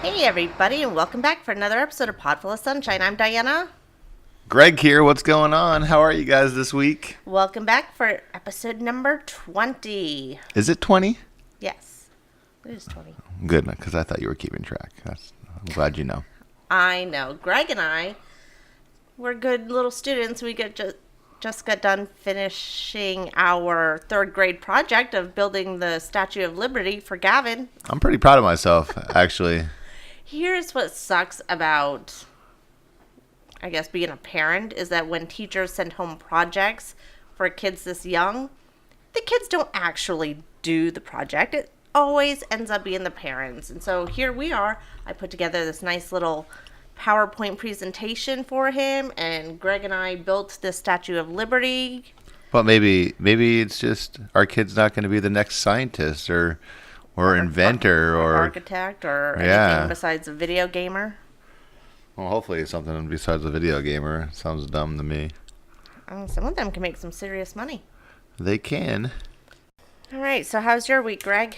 Hey everybody, and welcome back for another episode of Pod-ful of Sunshine. I'm Diana. Greg here. What's going on? How are you guys this week? Welcome back for episode number 20. Is it 20? Yes, it is 20. Good, because I thought you were keeping track. I'm glad you know. I know. Greg and I, we're good little students. We just got done finishing our third grade project of building the Statue of Liberty for Gavin. I'm pretty proud of myself, actually. Here's what sucks about, I guess, being a parent is that when teachers send home projects for kids this young, the kids don't actually do the project. It always ends up being the parents. And so here we are. I put together this nice little PowerPoint presentation for him, and Greg and I built this Statue of Liberty. Well, maybe it's just our kid's not going to be the next scientist or inventor or architect or anything besides a video gamer. Well, hopefully it's something besides a video gamer. Sounds dumb to me. Some of them can make some serious money. They can. All right, so how's your week, Greg?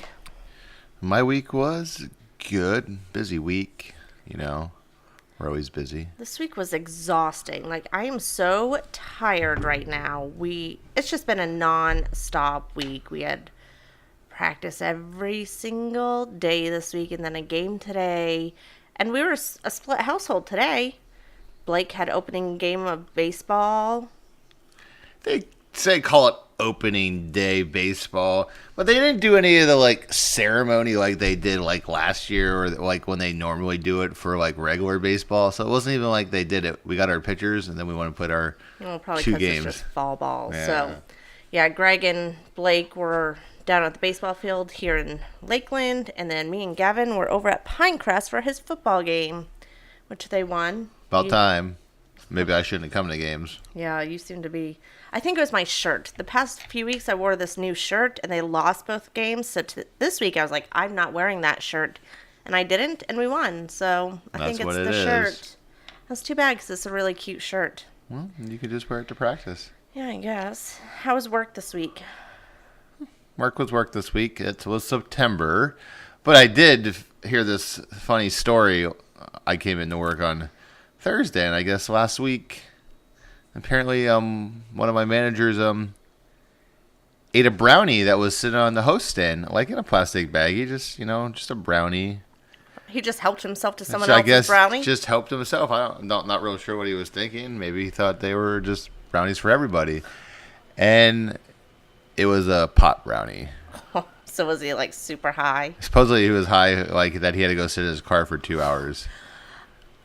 My week was good. Busy week, We're always busy. This week was exhausting. Like, I am so tired right now. It's just been a non-stop week. We had practice every single day this week and then a game today. And we were a split household today. Blake had opening game of baseball. They call it opening day baseball, but they didn't do any of the ceremony like they did last year or when they normally do it for regular baseball. So it wasn't even like they did it. We got our pitchers and then we want to put our probably two 'cause games. It's just fall ball. Yeah. So yeah, Greg and Blake were down at the baseball field here in Lakeland, and then me and Gavin were over at Pinecrest for his football game, which they won. About time. Maybe I shouldn't have come to games. Yeah, you seem to be. I think it was my shirt. The past few weeks I wore this new shirt, and they lost both games. So this week I was like, I'm not wearing that shirt. And I didn't, and we won. So I think it's the shirt. That's too bad because it's a really cute shirt. Well, you could just wear it to practice. Yeah, I guess. How was work this week? Work was work this week. It was September. But I did hear this funny story. I came into work on Thursday, and I guess last week, apparently, one of my managers ate a brownie that was sitting on the host stand, in a plastic bag. He just, just a brownie. He just helped himself to someone So else's brownie? I guess just helped himself. I'm not real sure what he was thinking. Maybe he thought they were just brownies for everybody. And it was a pot brownie. So was he super high? Supposedly he was high, that he had to go sit in his car for 2 hours.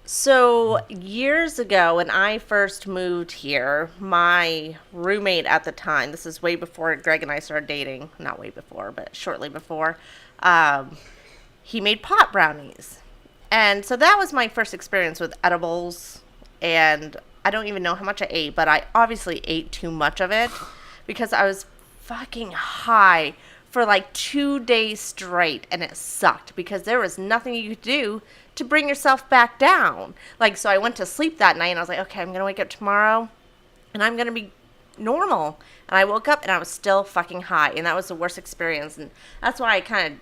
So years ago when I first moved here, my roommate at the time, this is way before Greg and I started dating, not way before, but shortly before, he made pot brownies. And so that was my first experience with edibles, and I don't even know how much I ate, but I obviously ate too much of it because I was fucking high for 2 days straight, and it sucked because there was nothing you could do to bring yourself back down. So I went to sleep that night and I was like, okay, I'm going to wake up tomorrow and I'm going to be normal. And I woke up and I was still fucking high, and that was the worst experience. And that's why I kind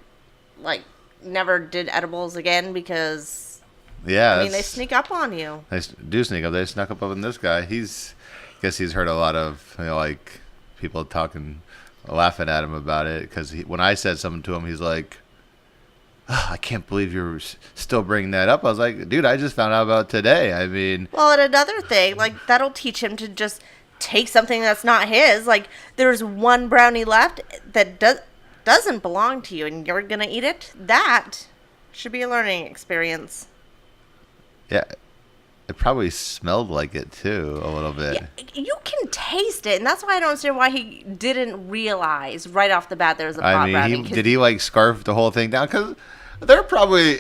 of never did edibles again because they sneak up on you. They do sneak up. They snuck up on this guy. I guess he's heard a lot of people laughing at him about it because when I said something to him, he's like, oh, I can't believe you're still bringing that up. I was like, dude, I just found out about it today. I mean... Well, and another thing, that'll teach him to just take something that's not his. There's one brownie left that doesn't belong to you, and you're going to eat it. That should be a learning experience. Yeah. It probably smelled like it, too, a little bit. Yeah, you can taste it, and that's why I don't understand why he didn't realize right off the bat there was a pot brownie. Did he, scarf the whole thing down? Because they're probably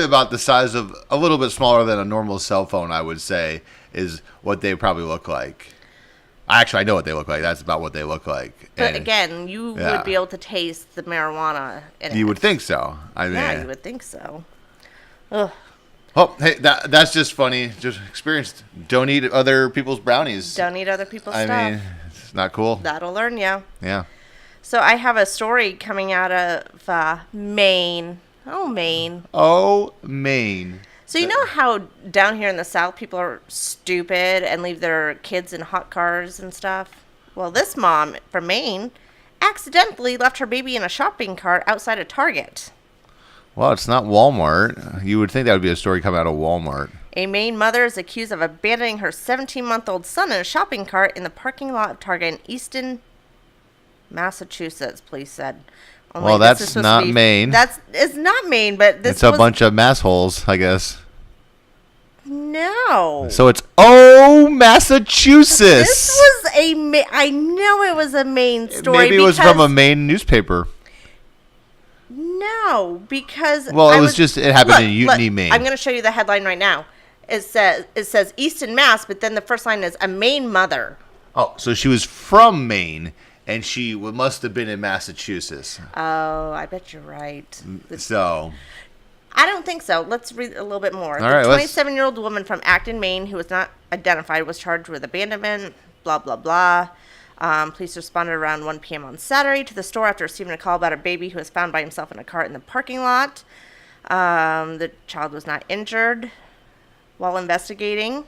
about the size of, a little bit smaller than a normal cell phone, I would say, is what they probably look like. Actually, I know what they look like. That's about what they look like. But again, you would be able to taste the marijuana in it. You would think so. Yeah, you would think so. Ugh. Oh, hey, that's just funny. Just experience. Don't eat other people's brownies. Don't eat other people's stuff. I mean, it's not cool. That'll learn you. Yeah. So I have a story coming out of Maine Oh, Maine. Oh, Maine. So you know how down here in the South people are stupid and leave their kids in hot cars and stuff? Well, this mom from Maine accidentally left her baby in a shopping cart outside a Target. Well, it's not Walmart. You would think that would be a story coming out of Walmart. A Maine mother is accused of abandoning her 17-month-old son in a shopping cart in the parking lot of Target in Easton, Massachusetts, police said. Only Well, this is that's supposed not to be- Maine. It's not Maine, but this It's a was... bunch of massholes, I guess. No. So it's Massachusetts. This was I know it was a Maine story. Maybe it was from a Maine newspaper. No, because Well, it happened in Unity, Maine. I'm going to show you the headline right now. It says Easton, Mass, but then the first line is a Maine mother. Oh, so she was from Maine, and she must have been in Massachusetts. Oh, I bet you're right. So, I don't think so. Let's read a little bit more. All right, the 27-year-old woman from Acton, Maine, who was not identified, was charged with abandonment, blah, blah, blah. Police responded around 1 p.m. on Saturday to the store after receiving a call about a baby who was found by himself in a cart in the parking lot. The child was not injured while investigating.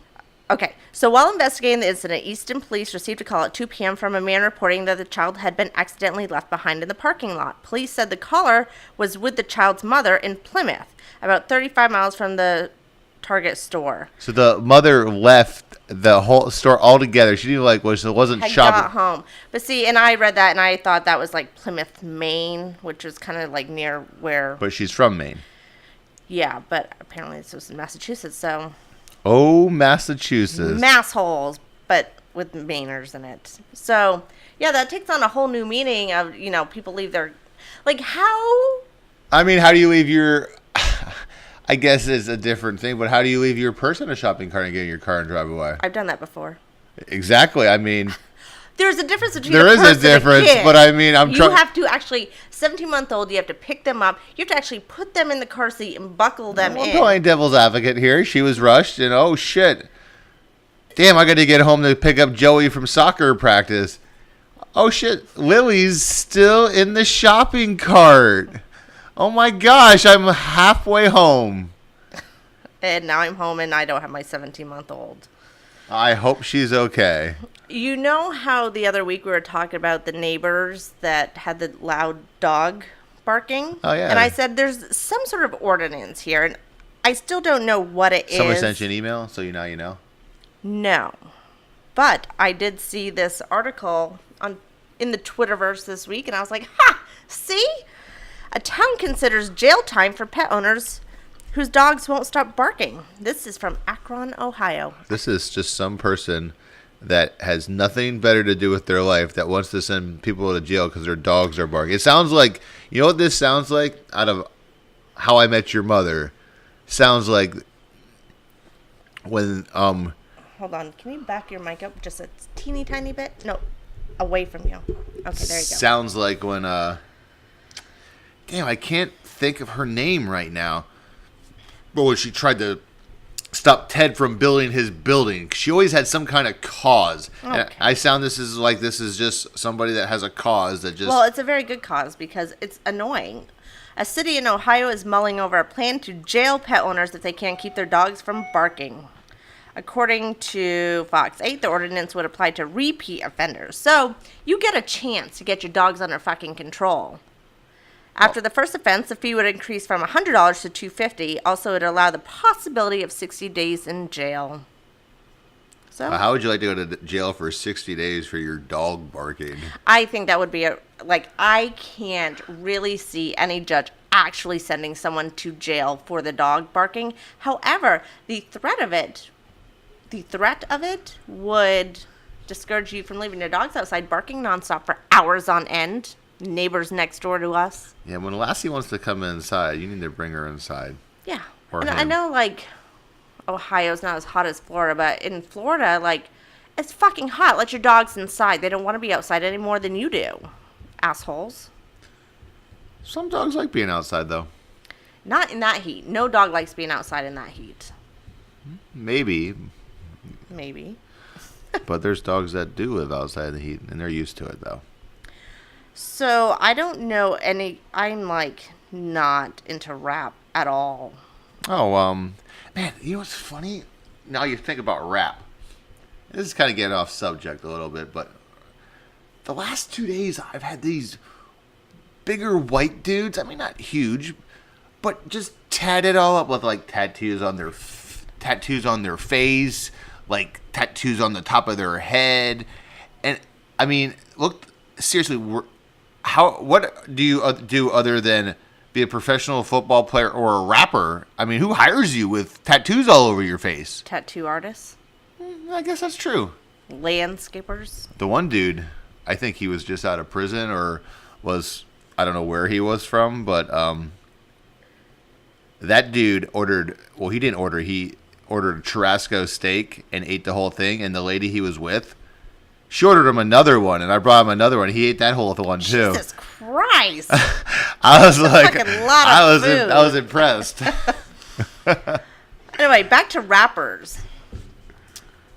Okay, so while investigating the incident, Easton police received a call at 2 p.m. from a man reporting that the child had been accidentally left behind in the parking lot. Police said the caller was with the child's mother in Plymouth, about 35 miles from the Target store. so the mother left the whole store altogether. She didn't wasn't Had shopping. got home. But see, and I read that and I thought that was like Plymouth, Maine, which was kind of like near where... But she's from Maine. Yeah, but apparently this was in Massachusetts, so... Oh, Massachusetts. Massholes, but with Mainers in it. So, yeah, that takes on a whole new meaning of, people leave their... Like, how... I mean, how do you leave your... I guess it's a different thing, but how do you leave your purse in a shopping cart and get in your car and drive away? I've done that before. Exactly. I mean... There's a difference between There a is purse a difference, and a kid. but I mean, I'm You trying... have to actually... 17-month-old, you have to pick them up. You have to actually put them in the car seat and buckle them I'm in. playing devil's advocate here. She was rushed, and oh, shit. Damn, I got to get home to pick up Joey from soccer practice. Oh, shit. Lily's still in the shopping cart. Oh, my gosh. I'm halfway home. And now I'm home and I don't have my 17-month-old. I hope she's okay. You know how the other week we were talking about the neighbors that had the loud dog barking? Oh, yeah. And I said there's some sort of ordinance here, and I still don't know what it is. Someone sent you an email, so now you know? No. But I did see this article in the Twitterverse this week, and I was like, ha! See? A town considers jail time for pet owners whose dogs won't stop barking. This is from Akron, Ohio. This is just some person that has nothing better to do with their life that wants to send people to jail because their dogs are barking. It sounds like, you know what this sounds like? Out of How I Met Your Mother. Sounds like when, Hold on. Can you back your mic up just a teeny tiny bit? No, away from you. Okay, there you go. Sounds like when, damn, I can't think of her name right now. But when she tried to stop Ted from building his building, she always had some kind of cause. Okay. And I sound this is just somebody that has a cause that just... Well, it's a very good cause because it's annoying. A city in Ohio is mulling over a plan to jail pet owners if they can't keep their dogs from barking. According to Fox 8, the ordinance would apply to repeat offenders. So, you get a chance to get your dogs under fucking control. After the first offense, the fee would increase from $100 to $250. Also, it would allow the possibility of 60 days in jail. So, How would you like to go to jail for 60 days for your dog barking? I think that would be I can't really see any judge actually sending someone to jail for the dog barking. However, the threat of it would discourage you from leaving your dogs outside barking nonstop for hours on end. Neighbors next door to us. Yeah, when Lassie wants to come inside, you need to bring her inside. Yeah. Or And I him. know, Ohio's not as hot as Florida, but in Florida, it's fucking hot. Let your dogs inside. They don't want to be outside any more than you do. Assholes. Some dogs like being outside, though. Not in that heat. No dog likes being outside in that heat. Maybe, Maybe. but there's dogs that do live outside the heat, and they're used to it, though. So I don't know any. I'm like not into rap at all. Oh, man, you know what's funny? Now you think about rap. This is kind of getting off subject a little bit, but the last 2 days I've had these bigger white dudes. I mean, not huge, but just tatted all up with like tattoos on their face, like tattoos on the top of their head, and I mean, look seriously. What do you do other than be a professional football player or a rapper? I mean, who hires you with tattoos all over your face? Tattoo artists, I guess that's true. landscapers. The one dude, I think he was just out of prison or was, I don't know where he was from, but that dude ordered, well, he didn't order, he ordered a churrasco steak and ate the whole thing, and the lady he was with, she ordered him another one, and I brought him another one. He ate that whole one too. Jesus Christ! I was like, fucking lot of food. I was impressed. Anyway, back to rappers.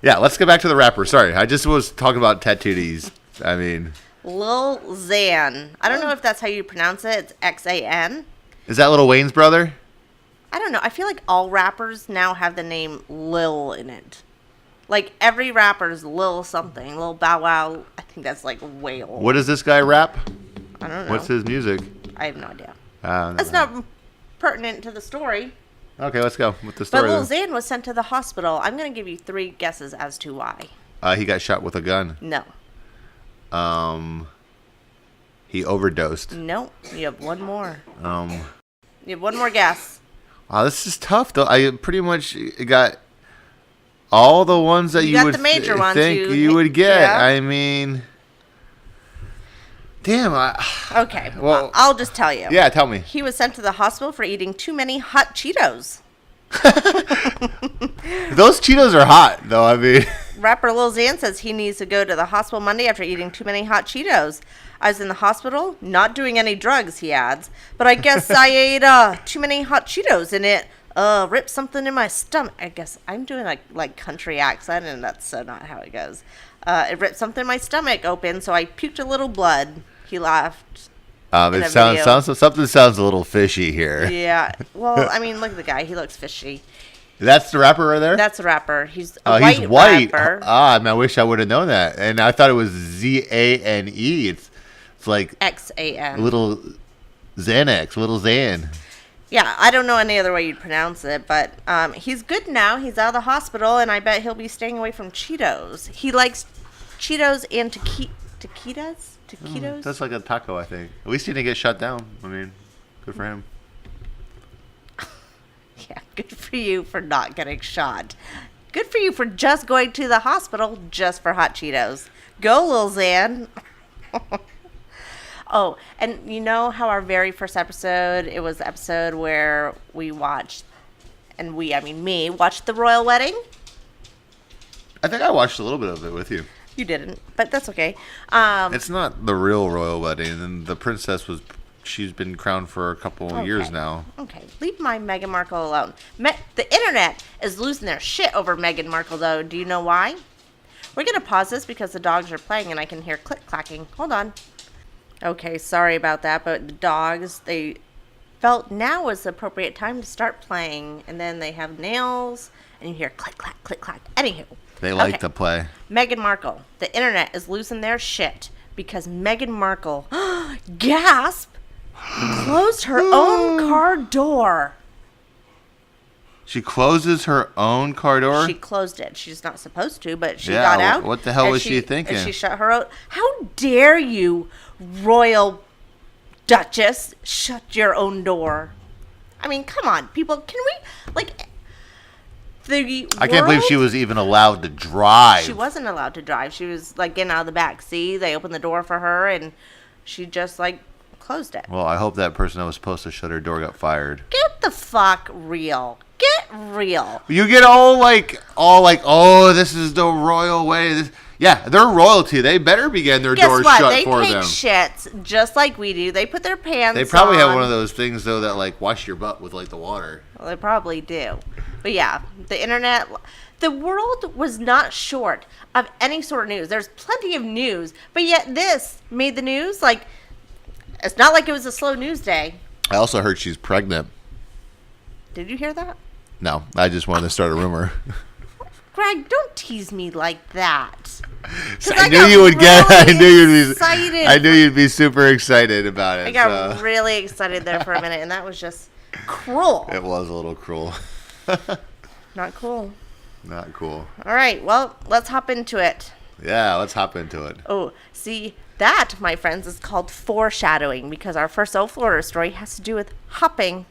Yeah, let's get back to the rapper. Sorry, I just was talking about tattooies. I mean, Lil Xan. I don't know if that's how you pronounce it. It's Xan. is that Lil Wayne's brother? I don't know. I feel like all rappers now have the name Lil in it. Like every rapper's Lil something. Lil Bow Wow. I think that's like way old. What does this guy rap? I don't know. What's his music? I have no idea. Never That's mind. not pertinent to the story. Okay, let's go with the But story. Lil Xan was sent to the hospital. I'm going to give you 3 guesses as to why. He got shot with a gun. No. He overdosed. No. You have one more. Wow, You have one more guess. this is tough though. I pretty much got all the ones that You you got would the major ones think you- you would get. yeah. I mean, damn. Okay. Well- I'll just tell you. Yeah, tell me. He was sent to the hospital for eating too many hot Cheetos. Those Cheetos are hot though. I mean, Rapper Lil Xan says he needs to go to the hospital Monday after eating too many hot Cheetos. I was in the hospital, not doing any drugs, he adds. But I guess I ate too many hot Cheetos and it ripped something in my stomach. I guess I'm doing like country accent and that's so not how it goes. It ripped something in my stomach open, so I puked a little blood. He laughed. In it a sounds video. something sounds a little fishy here. Yeah. Well, I mean, look at the guy. He looks fishy. That's the rapper right there. That's a rapper. He's a white He's white. rapper. I wish I would have known that. And I thought it was Zane. It's like Xan. little Xanax, little Xan. Yeah, I don't know any other way you'd pronounce it, but he's good now. He's out of the hospital, and I bet he'll be staying away from Cheetos. He likes Cheetos and taquitos. Taquitos? That's like a taco, I think. At least he didn't get shut down. I mean, good for him. Yeah, good for you for not getting shot. Good for you for just going to the hospital just for hot Cheetos. Go, Lil Xan. Oh, and you know how our very first episode, it was the episode where we watched, and I mean me, watched the royal wedding? I think I watched a little bit of it with you. You didn't, but that's okay. It's not the real royal wedding, and the princess she's been crowned for a couple of years Okay. now. Okay, leave my Meghan Markle alone. The internet is losing their shit over Meghan Markle, though. Do you know why? We're going to pause this because the dogs are playing and I can hear click-clacking. Hold on. Okay, sorry about that, but the dogs, they felt now was the appropriate time to start playing. And then they have nails, and you hear click-clack, click-clack. Anywho. They like Okay. to play. Meghan Markle. The internet is losing their shit because Meghan Markle, gasp, closed her own car door. She closes her own car door? She closed it. She's not supposed to, but she Yeah, got out. what the hell and was she thinking? And she shut her out. How dare you, royal duchess, shut your own door? I mean, come on, people. Can we, like, I can't believe she was even allowed to drive. She wasn't allowed to drive. She was, like, getting out of the back. See, they opened the door for her, and she just, like, closed it. Well, I hope that person that was supposed to shut her door got fired. Get the fuck real. Get real. You get all like, oh, this is the royal way. Yeah, they're royalty. They better be getting their Guess doors what? shut They for take them. shits just like we do. They put their pants They probably have on. one of those things though that like wash your butt with like the water. Well, they probably do. But yeah, the internet, the world was not short of any sort of news. There's plenty of news, but yet this made the news. Like It's not like it was a slow news day. I also heard she's pregnant. Did you hear that? No, I just wanted to start a rumor. Greg, don't tease me like that. I knew you would get. I knew you'd be excited. I knew you'd be super excited about it. I got really excited there for a minute, and that was just cruel. It was a little cruel. Not cool. Not cool. All right, well, let's hop into it. Yeah, let's hop into it. Oh, see, that, my friends, is called foreshadowing because our first old Florida story has to do with hopping.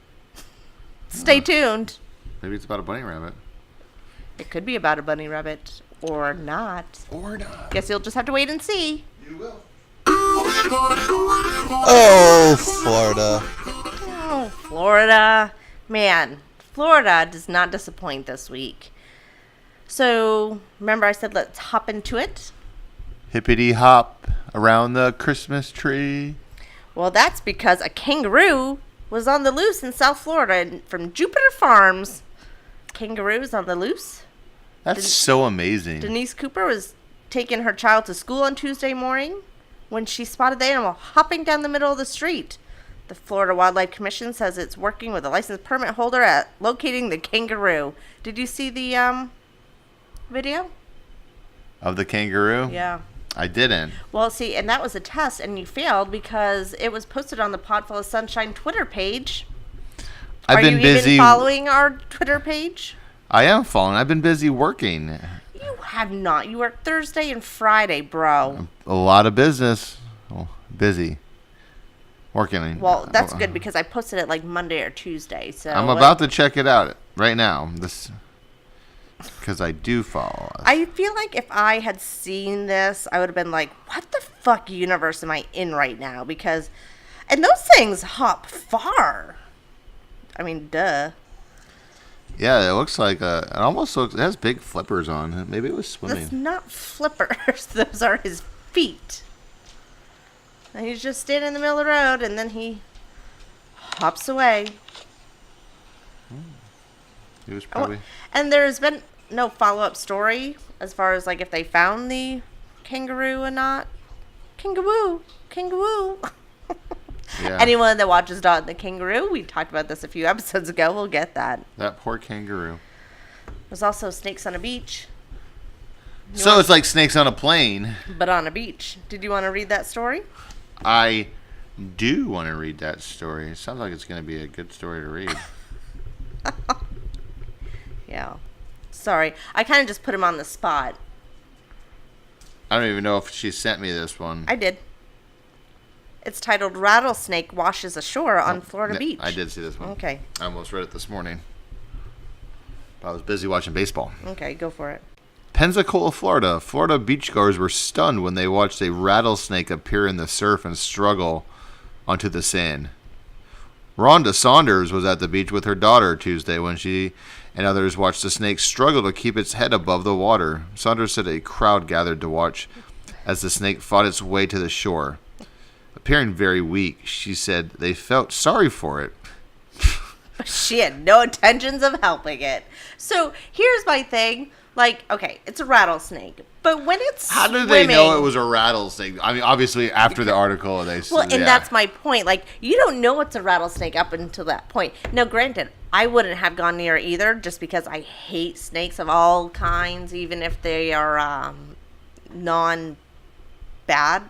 Stay tuned. Maybe it's about a bunny rabbit. It could be about a bunny rabbit or not. Or not. Guess you'll just have to wait and see. You will. Oh, Florida. Oh, Florida. Man, Florida does not disappoint this week. So, remember I said let's hop into it? Hippity hop around the Christmas tree. Well, that's because a kangaroo was on the loose in South Florida from Jupiter Farms. Kangaroos on the loose? That's so amazing. Denise Cooper was taking her child to school on Tuesday morning when she spotted the animal hopping down the middle of the street. The Florida Wildlife Commission says it's working with a license permit holder at locating the kangaroo. Did you see the video? Of the kangaroo? Yeah. I didn't. Well, see, and that was a test, and you failed because it was posted on the Pod-ful of Sunshine Twitter page. I've been busy. Are you even following our Twitter page? I am following. I've been busy working. You have not. You work Thursday and Friday, bro. A lot of business. Oh, busy. Working. Well, that's good because I posted it like Monday or Tuesday. So I'm about to check it out right now. Because I do follow us. I feel like if I had seen this, I would have been like, what the fuck universe am I in right now? And those things hop far. I mean, duh. Yeah, it looks like it almost looks. It has big flippers on. Maybe it was swimming. That's not flippers. Those are his feet. And he's just standing in the middle of the road, and then he hops away. He was probably. And there's been no follow-up story as far as like if they found the kangaroo or not. Kangaroo. Yeah. Anyone that watches Dot and the Kangaroo, we talked about this a few episodes ago, will get that. That poor kangaroo. There's also snakes on a beach. So it's like snakes on a plane. But on a beach. Did you want to read that story? I do want to read that story. It sounds like it's going to be a good story to read. Yeah. Sorry. I kind of just put him on the spot. I don't even know if she sent me this one. I did. It's titled Rattlesnake Washes Ashore on Florida Beach. I did see this one. Okay. I almost read it this morning. But I was busy watching baseball. Okay, go for it. Pensacola, Florida. Florida beachgoers were stunned when they watched a rattlesnake appear in the surf and struggle onto the sand. Rhonda Saunders was at the beach with her daughter Tuesday when she and others watched the snake struggle to keep its head above the water. Saunders said a crowd gathered to watch as the snake fought its way to the shore. Appearing very weak, she said they felt sorry for it. She had no intentions of helping it. So here's my thing. Like, okay, it's a rattlesnake. But when it's How did they know it was a rattlesnake? I mean, obviously, after the article, they said. Well, and that's my point. Like, you don't know it's a rattlesnake up until that point. Now, granted, I wouldn't have gone near either just because I hate snakes of all kinds, even if they are non-bad.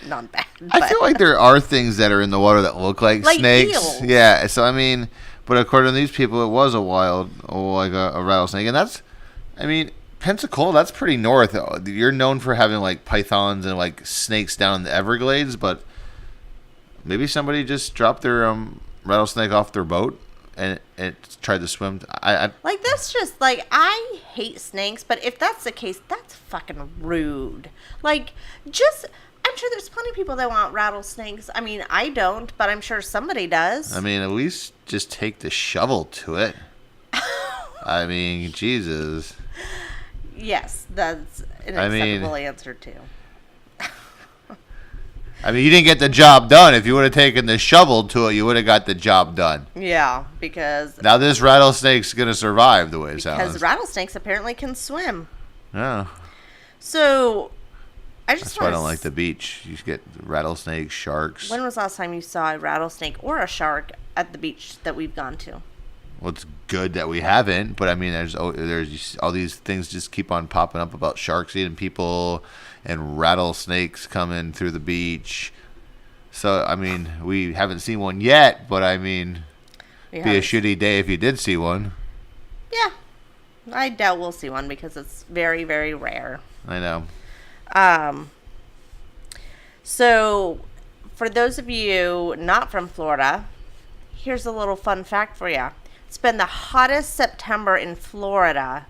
Non-bad. I feel like there are things that are in the water that look like snakes. Eels. Yeah, so I mean, but according to these people, it was a rattlesnake. And that's, I mean, Pensacola, that's pretty north. You're known for having like pythons and like snakes down in the Everglades, but maybe somebody just dropped their rattlesnake off their boat and tried to swim. Like, that's just, like, I hate snakes, but if that's the case, that's fucking rude. Like, I'm sure there's plenty of people that want rattlesnakes. I mean, I don't, but I'm sure somebody does. I mean, at least just take the shovel to it. I mean, Jesus. Yes, that's an acceptable answer, too. I mean, you didn't get the job done. If you would have taken the shovel to it, you would have got the job done. Yeah, because... Now this rattlesnake's going to survive the way it sounds. Because rattlesnakes apparently can swim. Yeah. So, I just That's why I don't like the beach. You get rattlesnakes, sharks. When was the last time you saw a rattlesnake or a shark at the beach that we've gone to? Well, it's good that we haven't, but I mean, there's all these things just keep on popping up about sharks eating people and rattlesnakes coming through the beach. So, I mean, we haven't seen one yet, but I mean, be a shitty day if you did see one. Yeah. I doubt we'll see one because it's very, very rare. I know. So, for those of you not from Florida, here's a little fun fact for you. It's been the hottest September in Florida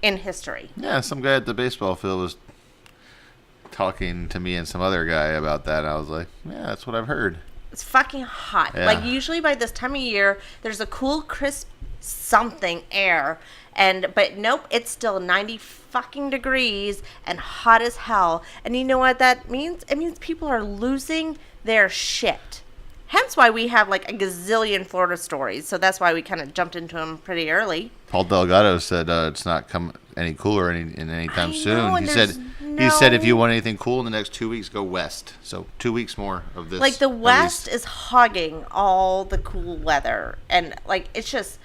in history. Yeah, some guy at the baseball field was talking to me and some other guy about that. I was like, yeah, that's what I've heard. It's fucking hot. Yeah. Like, usually by this time of year, there's a cool, crisp something air. But nope, it's still 90 fucking degrees and hot as hell. And you know what that means? It means people are losing their shit. Hence why we have like a gazillion Florida stories. So that's why we kind of jumped into them pretty early. Paul Delgado said it's not come any cooler anytime soon. Know, He said if you want anything cool in the next 2 weeks, go west. So 2 weeks more of this. Like the West is hogging all the cool weather. And like it's just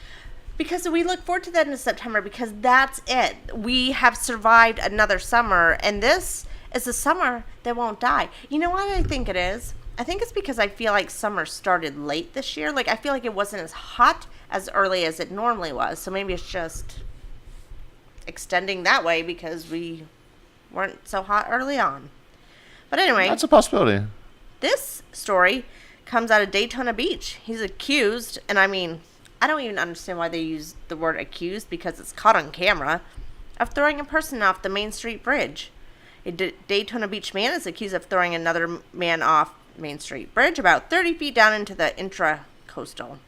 because we look forward to that in September because that's it. We have survived another summer and this is a summer that won't die. You know what I think it is? I think it's because I feel like summer started late this year. Like, I feel like it wasn't as hot as early as it normally was. So maybe it's just extending that way because we weren't so hot early on. But anyway. That's a possibility. This story comes out of Daytona Beach. He's accused, and I mean, I don't even understand why they use the word accused because it's caught on camera, of throwing a person off the Main Street Bridge. A Daytona Beach man is accused of throwing another man off Main Street Bridge about 30 feet down into the intracoastal.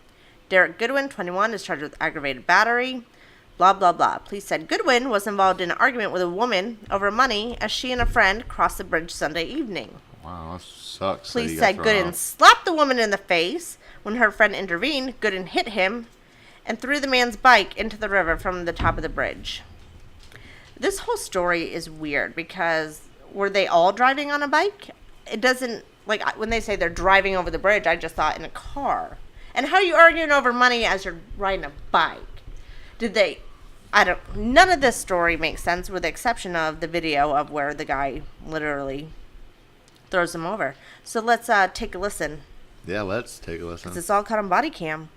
Derek Goodwin, 21, is charged with aggravated battery. Blah, blah, blah. Police said Goodwin was involved in an argument with a woman over money as she and a friend crossed the bridge Sunday evening. Wow, that sucks. Police said Goodwin slapped the woman in the face. When her friend intervened, Goodwin hit him and threw the man's bike into the river from the top of the bridge. This whole story is weird because were they all driving on a bike? It doesn't, like, when they say they're driving over the bridge, I just thought in a car. And how are you arguing over money as you're riding a bike? None of this story makes sense with the exception of the video of where the guy literally throws him over. So let's take a listen. Yeah, let's take a listen. 'Cause it's all caught on body cam.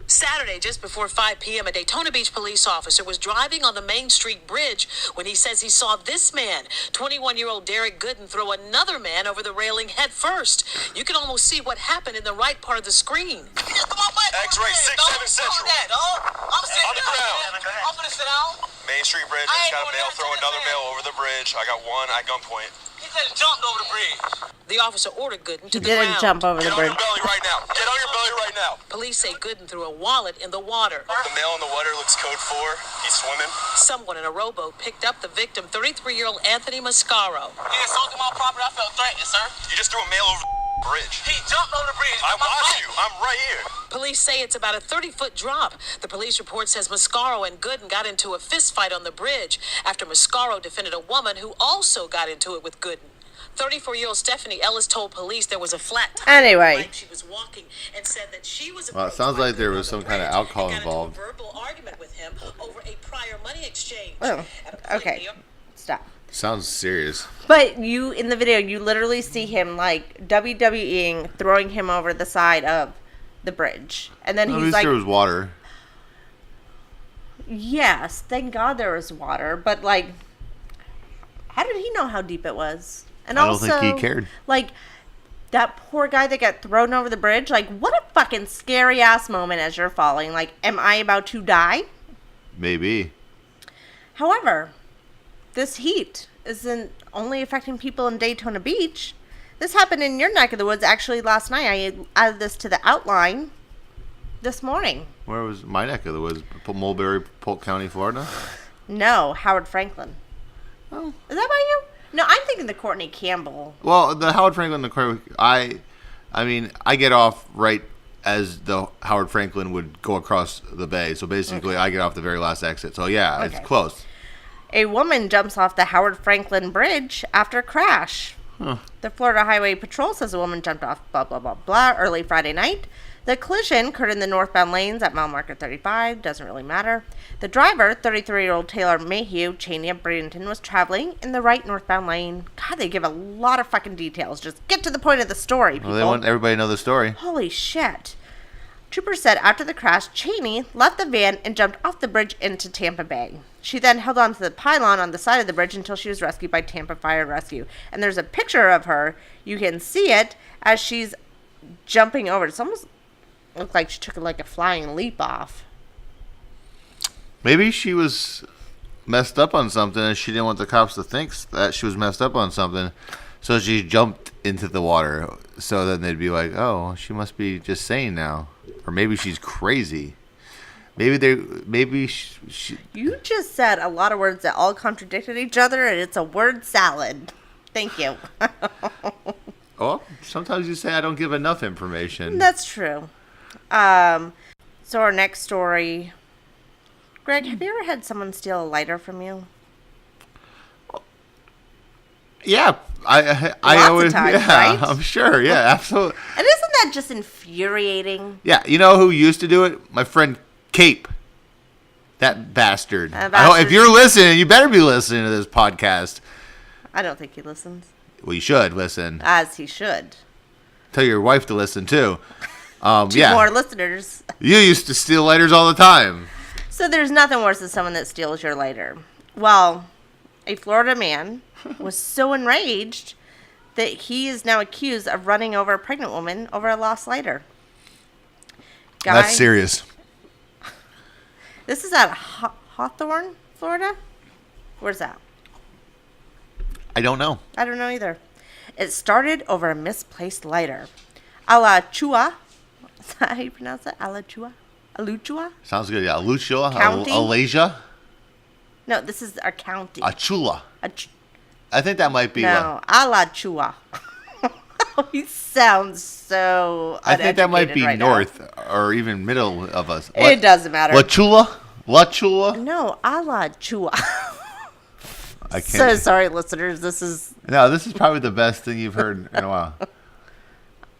Saturday, just before 5 p.m., a Daytona Beach police officer was driving on the Main Street Bridge when he says he saw this man, 21-year-old Derek Goodwin, throw another man over the railing head first. You can almost see what happened in the right part of the screen. X-ray 67 Central. I'm sitting On the ground. I'm gonna sit down. Main Street Bridge. I just got a male throw another male over the bridge. I got one at gunpoint. He said he jumped over the bridge. The officer ordered Goodwin to He the ground. didn't jump over the Get on bridge. your belly right now. Get on your belly right now. Police say Goodwin threw a wallet in the water. The male in the water looks code 4. He's swimming. Someone in a rowboat picked up the victim, 33-year-old Anthony Mascaro. He assaulted my property. I felt threatened, sir. You just threw a male over the bridge. He jumped over the bridge. I watched you. I'm right here. Police say it's about a 30-foot drop. The police report says Mascaro and Goodwin got into a fist fight on the bridge after Mascaro defended a woman who also got into it with Goodwin. 34-year-old Stephanie Ellis told police there was a flat tire Anyway. like she was walking and said that she was Well, it sounds like there was some kind of alcohol involved. Got into a verbal argument with him over a prior money exchange. Oh, At a point okay. near- Stop. Sounds serious. But in the video, you literally see him like WWEing, throwing him over the side of the bridge. And then At he's least like, there was water. yes, thank God there was water. But like, how did he know how deep it was? And I don't think he cared. Like, that poor guy that got thrown over the bridge, like, what a fucking scary ass moment as you're falling. Like, am I about to die? Maybe. However, this heat isn't only affecting people in Daytona Beach. This happened in your neck of the woods actually last night. I added this to the outline this morning. Where was my neck of the woods? Mulberry, Polk County, Florida? No, Howard Franklin. Oh. Is that by you? No, I'm thinking the Courtney Campbell. Well, the Howard Franklin, I mean, I get off right as the Howard Franklin would go across the bay. So basically, I get off the very last exit. So yeah, Okay. It's close. A woman jumps off the Howard Franklin Bridge after a crash. The Florida Highway Patrol says a woman jumped off blah, blah, blah, blah early Friday night. The collision occurred in the northbound lanes at mile marker 35. Doesn't really matter. The driver, 33-year-old Taylor Mayhew Cheney of Bradenton, was traveling in the right northbound lane. God, they give a lot of fucking details. Just get to the point of the story, people. Well, they want everybody to know the story. Holy shit. Troopers said after the crash, Cheney left the van and jumped off the bridge into Tampa Bay. She then held on to the pylon on the side of the bridge until she was rescued by Tampa Fire Rescue. And there's a picture of her. You can see it as she's jumping over. It's almost looked like she took like a flying leap off. Maybe she was messed up on something and she didn't want the cops to think that she was messed up on something. So she jumped into the water. So then they'd be like, oh, she must be just sane now. Or maybe she's crazy. Maybe she. You just said a lot of words that all contradicted each other, and it's a word salad. Thank you. Oh, sometimes you say I don't give enough information. That's true. So our next story. Greg, have you ever had someone steal a lighter from you? Yeah, I Lots always. of times, Yeah, right? I'm sure. Yeah, absolutely. And isn't that just infuriating? Yeah, you know who used to do it? My friend Cape. That bastard. If you're listening, you better be listening to this podcast. I don't think he listens. Well, you should listen. As he should. Tell your wife to listen too. Two more listeners. You used to steal lighters all the time. So there's nothing worse than someone that steals your lighter. Well, a Florida man was so enraged that he is now accused of running over a pregnant woman over a lost lighter. That's serious. This is at Hawthorne, Florida? Where's that? I don't know. I don't know either. It started over a misplaced lighter. Alachua. Is that how you pronounce it? Alachua? Aluchua? Sounds good. Yeah, Lucia, County? Alasia, No, this is our county. Achula. I think that might be one. No, Alachua. He sounds so I think that might be right north now. or even middle of us. It doesn't matter. Lachula? No, Alachua. I can't. So sorry, listeners. This is No, this is probably the best thing you've heard in a while.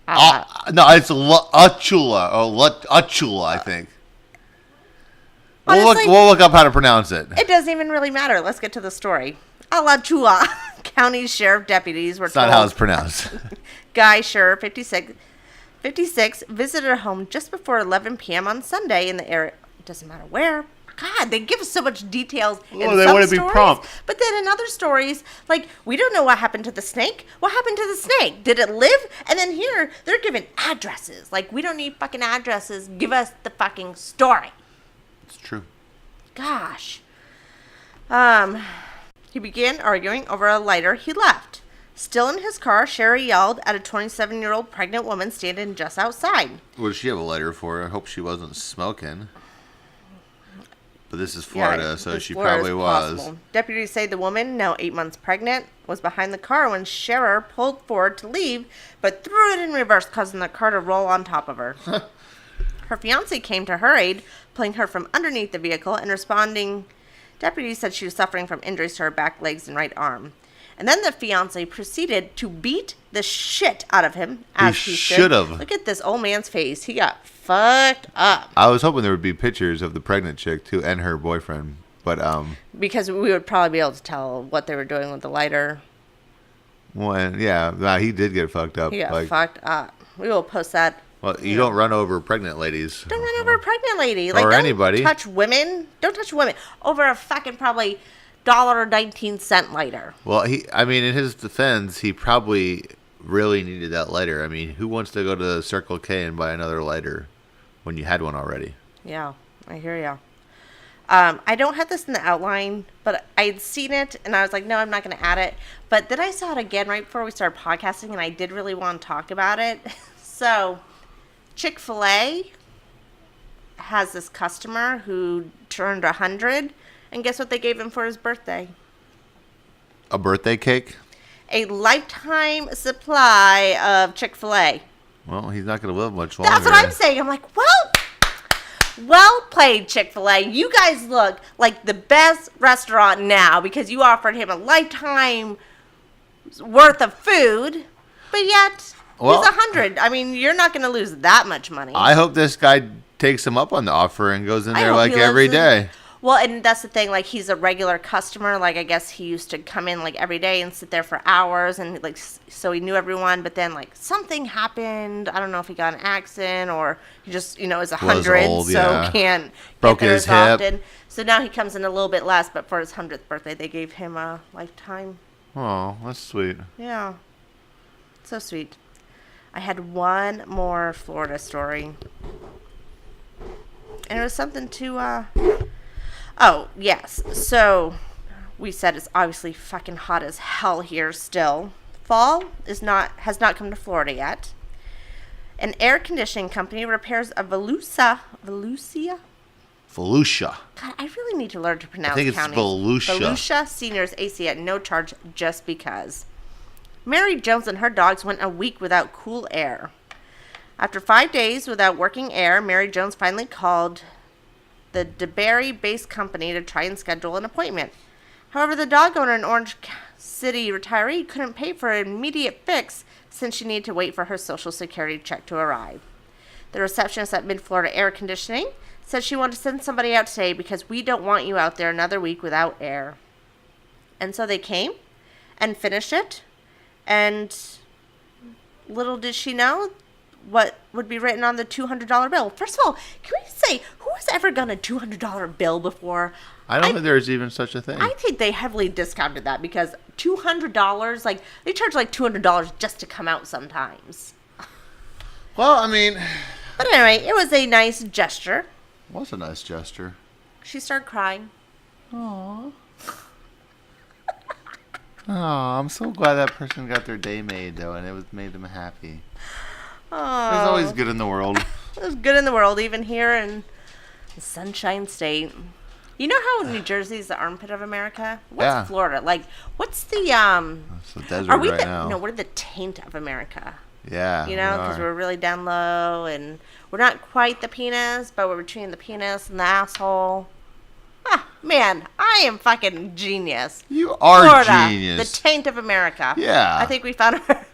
Ala. No, it's Achula or Achula, I think. Honestly, We'll look up how to pronounce it. It doesn't even really matter. Let's get to the story. Alachua County Sheriff deputies were It's not how it's pronounced. Guy Scher, 56, visited a home just before 11 p.m. on Sunday in the area. It doesn't matter where. God, they give us so much details in Well, they some want to be stories, prompt. but then in other stories, like, we don't know what happened to the snake. What happened to the snake? Did it live? And then here, they're giving addresses. Like, we don't need fucking addresses. Give us the fucking story. It's true. Gosh. He began arguing over a lighter he left. Still in his car, Sherry yelled at a 27-year-old pregnant woman standing just outside. What does she have a lighter for? I hope she wasn't smoking. But this is Florida, so she probably was. Deputies say the woman, now 8 months pregnant, was behind the car when Scherer pulled forward to leave, but threw it in reverse, causing the car to roll on top of her. Her fiancé came to her aid, pulling her from underneath the vehicle, and responding, deputies said she was suffering from injuries to her back, legs, and right arm. And then the fiancé proceeded to beat the shit out of him as he should have. Look at this old man's face. He got fucked up. I was hoping there would be pictures of the pregnant chick too and her boyfriend, but Because we would probably be able to tell what they were doing with the lighter. well, yeah, he did get fucked up. He got fucked up. We will post that. Well, you don't run over pregnant ladies. Don't run over a pregnant lady. Like, Or don't anybody. touch women. Don't touch women over a fucking probably $1.19 lighter. Well, in his defense, he probably really needed that lighter. I mean, who wants to go to Circle K and buy another lighter when you had one already? Yeah, I hear ya. I don't have this in the outline, but I'd seen it, and I was like, no, I'm not going to add it. But then I saw it again right before we started podcasting, and I did really want to talk about it. So, Chick-fil-A has this customer who turned 100, and guess what they gave him for his birthday? A birthday cake? A lifetime supply of Chick-fil-A. Well, he's not going to live much longer. That's what I'm saying. I'm like, well, Well played, Chick-fil-A. You guys look like the best restaurant now because you offered him a lifetime worth of food, but yet Well, he's 100. I mean, you're not going to lose that much money. I hope this guy takes him up on the offer and goes in I there hope like he every lives in- day. Well, and that's the thing. Like, he's a regular customer. Like, I guess he used to come in like every day and sit there for hours, and like so he knew everyone. But then like something happened. I don't know if he got in an accident or he just is 100, old, so yeah. can't Broke get there his as hip. often. So now he comes in a little bit less. But for his 100th birthday, they gave him a lifetime. Oh, that's sweet. Yeah, so sweet. I had one more Florida story, and it was something to. Oh, yes. So, we said it's obviously fucking hot as hell here still. Fall has not come to Florida yet. An air conditioning company repairs a Volusia. Volusia. God, I really need to learn to pronounce think it's counties. Volusia. Volusia Seniors AC at no charge just because. Mary Jones and her dogs went a week without cool air. After 5 days without working air, Mary Jones finally called the DeBerry-based company to try and schedule an appointment. However, the dog owner and Orange City retiree couldn't pay for an immediate fix since she needed to wait for her Social Security check to arrive. The receptionist at Mid-Florida Air Conditioning said she wanted to send somebody out today because we don't want you out there another week without air. And so they came and finished it, and little did she know what would be written on the $200 bill. First of all, can we say, who has ever gotten a $200 bill before? I don't think there's even such a thing. I think they heavily discounted that because $200, like, they charge like $200 just to come out sometimes. Well, I mean, But anyway, it was a nice gesture. it was a nice gesture. She started crying. Oh, I'm so glad that person got their day made, though, and it made them happy. Oh, There's always good in the world. it was good in the world, even here in the Sunshine State. You know how New Jersey's the armpit of America? What's Yeah. Florida? Like, what's the, It's the desert are we right the, now. no, we're the taint of America. Yeah, You know, because we're really down low, and we're not quite the penis, but we're between the penis and the asshole. Ah, man, I am fucking genius. You are Florida, genius. the taint of America. Yeah. I think we found our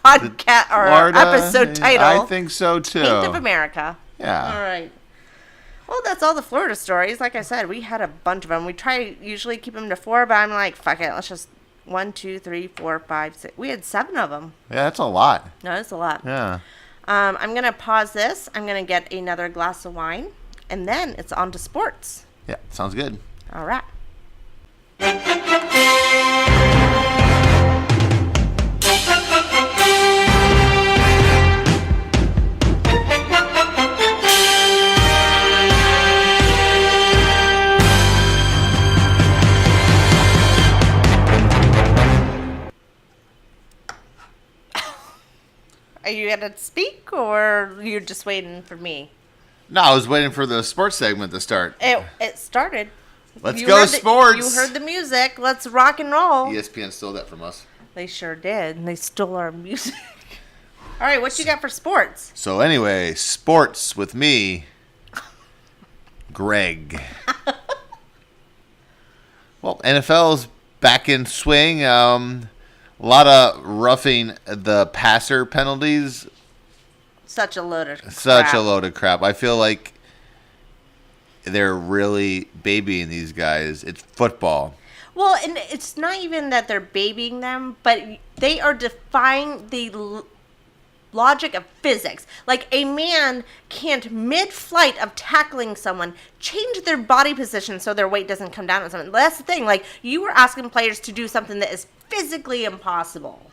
podcast or our Florida, episode title. I think so, too. Taint of America. Yeah. All right. Well, that's all the Florida stories. Like I said, we had a bunch of them. We try usually keep them to 4, but I'm like, fuck it. Let's just 1, 2, 3, 4, 5, 6. We had 7 of them. Yeah, that's a lot. No, that's a lot. Yeah. I'm going to pause this. I'm going to get another glass of wine, and then it's on to sports. Yeah, sounds good. All right. Are you going to speak, or you're just waiting for me? No, I was waiting for the sports segment to start. It started. Let's You go heard the- sports. You heard the music. Let's rock and roll. ESPN stole that from us. They sure did. And they stole our music. All right, what you got for sports? So anyway, sports with me, Greg. Well, NFL's back in swing. A lot of roughing the passer penalties. Such a load of crap. Such a load of crap. I feel like they're really babying these guys. It's football. Well, and it's not even that they're babying them, but they are defying the logic of physics. Like, a man can't, mid-flight of tackling someone, change their body position so their weight doesn't come down on someone. That's the thing. Like, you were asking players to do something that is physically impossible.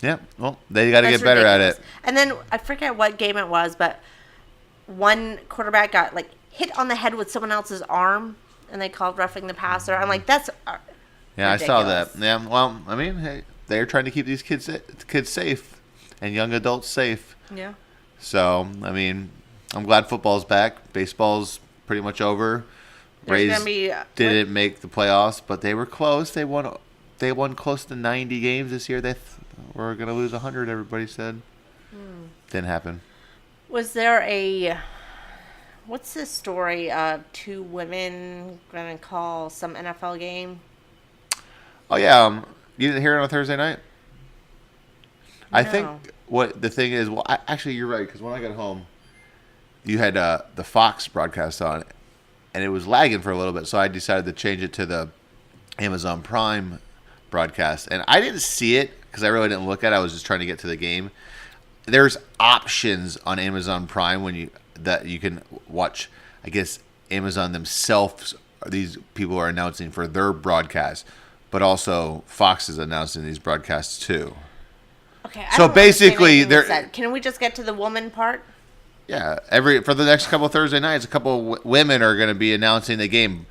Yeah, well, they got to That's get better at ridiculous. it. And then, I forget what game it was, but one quarterback got, like, hit on the head with someone else's arm, and they called roughing the passer. I'm like, that's Yeah, I saw that. ridiculous. Yeah, well, I mean, hey, they're trying to keep these kids safe and young adults safe. Yeah. So, I mean, I'm glad football's back. Baseball's pretty much over. There's Rays gonna be, didn't make the playoffs, but they were close. They won close to 90 games this year. They were going to lose 100, everybody said. Didn't happen. Was there a what's this story of two women gonna call some NFL game? Oh yeah, you didn't hear it on Thursday night? I No. think what the thing is, actually you're right, because when I got home, you had the Fox broadcast on, and it was lagging for a little bit, so I decided to change it to the Amazon Prime broadcast, and I didn't see it because I really didn't look at it. I was just trying to get to the game. There's options on Amazon Prime that you can watch. I guess Amazon themselves, these people are announcing for their broadcast, but also Fox is announcing these broadcasts too. Okay. So basically, can we just get to the woman part? Yeah, for the next couple of Thursday nights, a couple of women are going to be announcing the game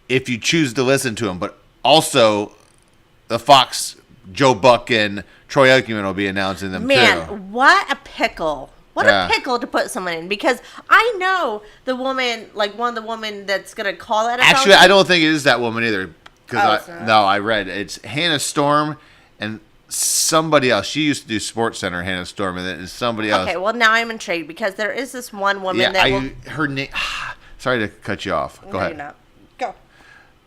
if you choose to listen to them. But also, the Fox, Joe Buck and Troy Aikman will be announcing them too. Man, what a pickle! What a pickle to put someone in, because I know the woman, like one of the women that's going to call it. Actually, I don't think it is that woman either. Because it's not? I read it's Hannah Storm and somebody else. She used to do Sports Center, Hannah Storm, and then it's somebody else. Okay, well now I'm intrigued because there is this one woman her name. Sorry to cut you off. Go ahead. You're not. Go.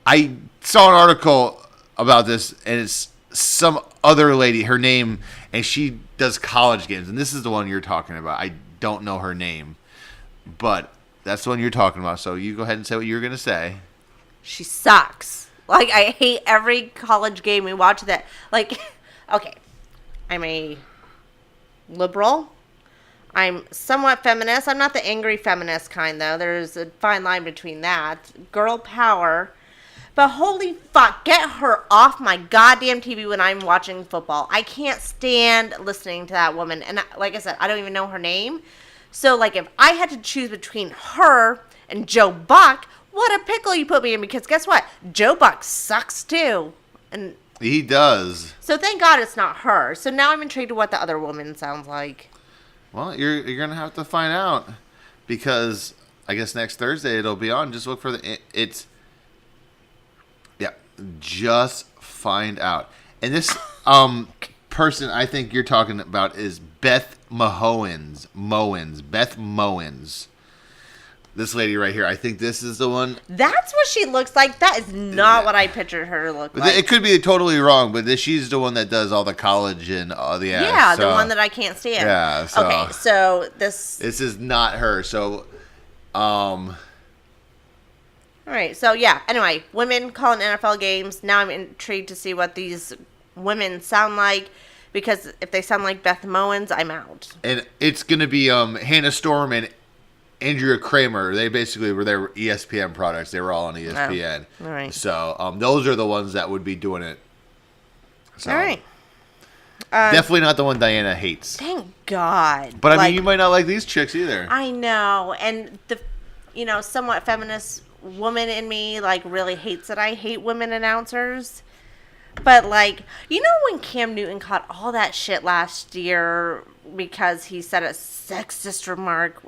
I saw an article about this, and it's some other lady. Her name, and she does college games, and this is the one you're talking about. I don't know her name, but that's the one you're talking about. So you go ahead and say what you're gonna say. She sucks. Like, I hate every college game we watch that. Like, okay, I'm a liberal. I'm somewhat feminist. I'm not the angry feminist kind, though. There's a fine line between that. Girl power. But holy fuck, get her off my goddamn TV when I'm watching football. I can't stand listening to that woman. And like I said, I don't even know her name. So, like, if I had to choose between her and Joe Buck, what a pickle you put me in, because guess what? Joe Buck sucks too. And he does. So thank God it's not her. So now I'm intrigued to what the other woman sounds like. Well, you're going to have to find out, because I guess next Thursday it'll be on. Just look for just find out. And this person I think you're talking about is Beth Mowins. Beth Mowins. This lady right here. I think this is the one. That's what she looks like. That is not what I pictured her to look like. It could be totally wrong, but she's the one that does all the college and all the ads. Yeah, the one that I can't stand. Yeah. So, okay, so this is not her. So, all right. So yeah. Anyway, women calling NFL games. Now I'm intrigued to see what these women sound like, because if they sound like Beth Mowins, I'm out. And it's gonna be Hannah Storm and Andrea Kramer. They basically were their ESPN products. They were all on ESPN. Oh, all right. So those are the ones that would be doing it. So, all right. Definitely not the one Diana hates. Thank God. But I mean, you might not like these chicks either. I know, and the somewhat feminist woman in me really hates that I hate women announcers. But when Cam Newton caught all that shit last year because he said a sexist remark,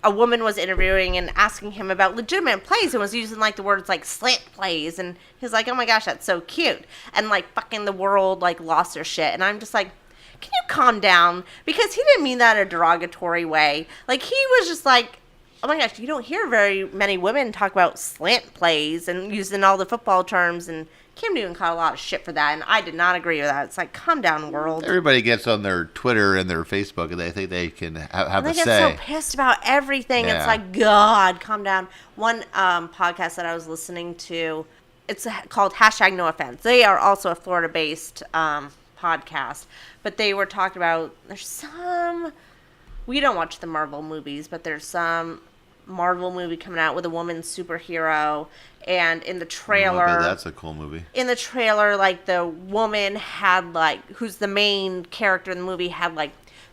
a woman was interviewing and asking him about legitimate plays and was using the words slant plays, and he's like, oh my gosh, that's so cute, and fucking the world lost their shit. And I'm just like, can you calm down? Because he didn't mean that in a derogatory way. He was just like, oh my gosh, you don't hear very many women talk about slant plays and using all the football terms, and Cam Newton caught a lot of shit for that, and I did not agree with that. It's like, calm down, world. Everybody gets on their Twitter and their Facebook, and they think they can have a say. They get so pissed about everything. Yeah. It's like, God, calm down. One podcast that I was listening to, it's called #NoOffense. They are also a Florida-based podcast, but they were talking about, we don't watch the Marvel movies, but there's some Marvel movie coming out with a woman superhero, and in the trailer, that's a cool movie. In the trailer, the woman had who's the main character in the movie had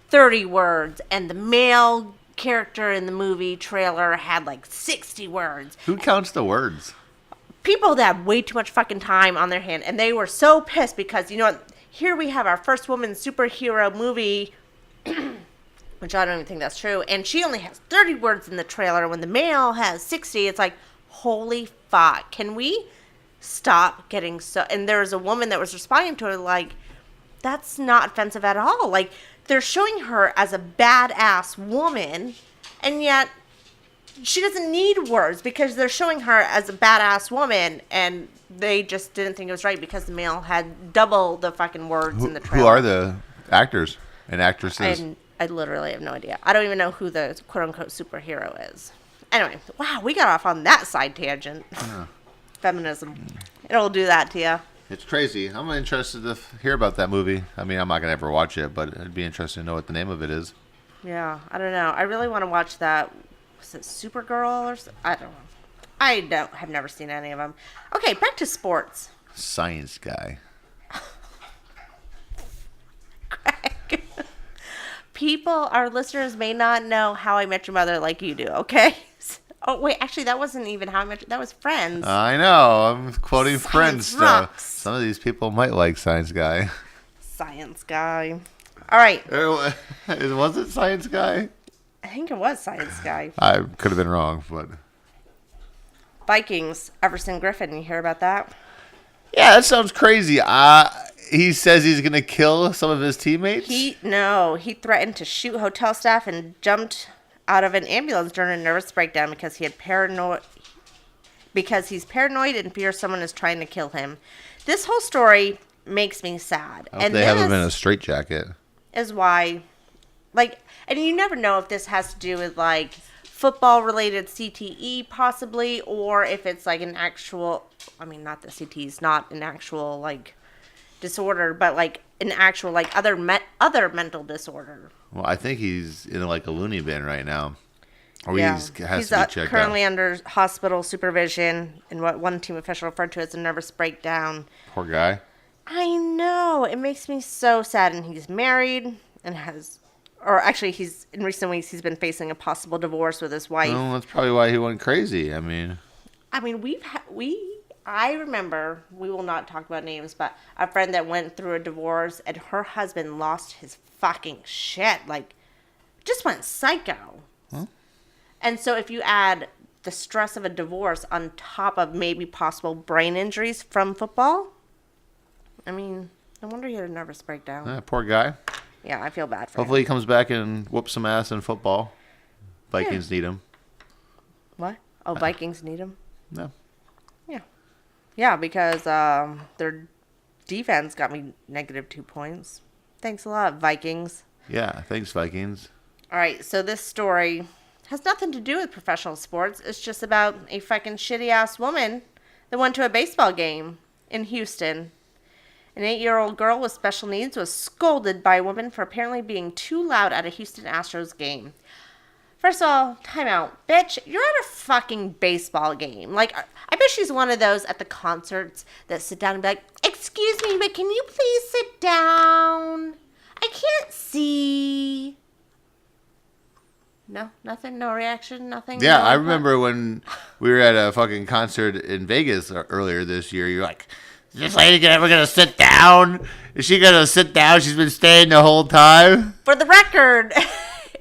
30 words, and the male character in the movie trailer had 60 words. Who counts the words? People that have way too much fucking time on their hand, and they were so pissed because here we have our first woman superhero movie. Which I don't even think that's true. And she only has 30 words in the trailer when the male has 60. It's like, holy fuck. Can we stop getting so... And there was a woman that was responding to her that's not offensive at all. They're showing her as a badass woman, and yet she doesn't need words because they're showing her as a badass woman, and they just didn't think it was right because the male had double the fucking words in the trailer. Who are the actors and actresses? I literally have no idea. I don't even know who the quote-unquote superhero is. Anyway, wow, we got off on that side tangent. Yeah. Feminism. It'll do that to you. It's crazy. I'm interested to hear about that movie. I mean, I'm not going to ever watch it, but it'd be interesting to know what the name of it is. Yeah, I don't know. I really want to watch that. Was it Supergirl or something? I don't know. Have never seen any of them. Okay, back to sports. Science guy. Greg. People, our listeners may not know How I Met Your Mother like you do, okay? Oh, wait, actually, that wasn't even How I Met Your... That was Friends. I know. I'm quoting Science Friends stuff. rocks. Some of these people might like Science Guy. Science guy. All right. Was it Science Guy? I think it was Science guy. I could have been wrong, but... Vikings, Everson Griffin, you hear about that? Yeah, that sounds crazy. He says he's going to kill some of his teammates? He threatened to shoot hotel staff and jumped out of an ambulance during a nervous breakdown because he's paranoid and fears someone is trying to kill him. This whole story makes me sad. I hope they have him in a straitjacket. Is why, and you never know if this has to do with, football-related CTE, possibly, or if it's, an actual, not the CTE is not an actual, disorder, but, an actual, other mental disorder. Well, I think he's in, a loony bin right now. Or he's to be checked currently out. under hospital supervision in what one team official referred to as a nervous breakdown. Poor guy. I know. It makes me so sad. And he's married and he's in recent weeks he's been facing a possible divorce with his wife. Well, that's probably why he went crazy. I remember, we will not talk about names, but a friend that went through a divorce and her husband lost his fucking shit. Just went psycho. Huh? And so if you add the stress of a divorce on top of maybe possible brain injuries from football, no wonder he had a nervous breakdown. Poor guy. Yeah, I feel bad for him. Hopefully he comes back and whoops some ass in football. Vikings need him. What? Oh, Vikings need him? No. Yeah. Yeah, because their defense got me -2 points. Thanks a lot, Vikings. Yeah, thanks, Vikings. All right, so this story has nothing to do with professional sports. It's just about a fucking shitty-ass woman that went to a baseball game in Houston. An 8-year-old girl with special needs was scolded by a woman for apparently being too loud at a Houston Astros game. First of all, time out. Bitch, you're at a fucking baseball game. I bet she's one of those at the concerts that sit down and be like, "Excuse me, but can you please sit down? I can't see." No, nothing, no reaction, nothing. Yeah, no I input? remember when we were at a fucking concert in Vegas earlier this year. You're like, "Is this lady ever going to sit down? Is she going to sit down? She's been staying the whole time." For the record,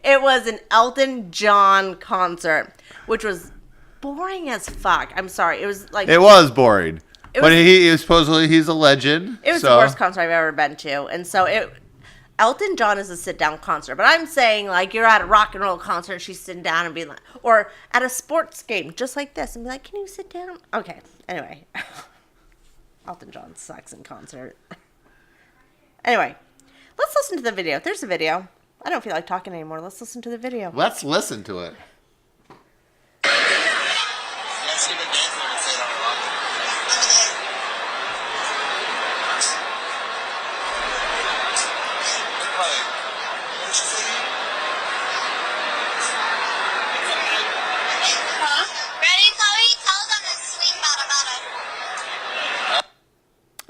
it was an Elton John concert, which was boring as fuck. I'm sorry. It was It was boring. But he's a legend. It was the worst concert I've ever been to. And so Elton John is a sit-down concert. But I'm saying, you're at a rock and roll concert, and she's sitting down and being like, or at a sports game, just like this, and be like, "Can you sit down?" Okay, anyway. Elton John sucks in concert. Anyway, let's listen to the video. There's a video. I don't feel like talking anymore. Let's listen to the video. Let's listen to it.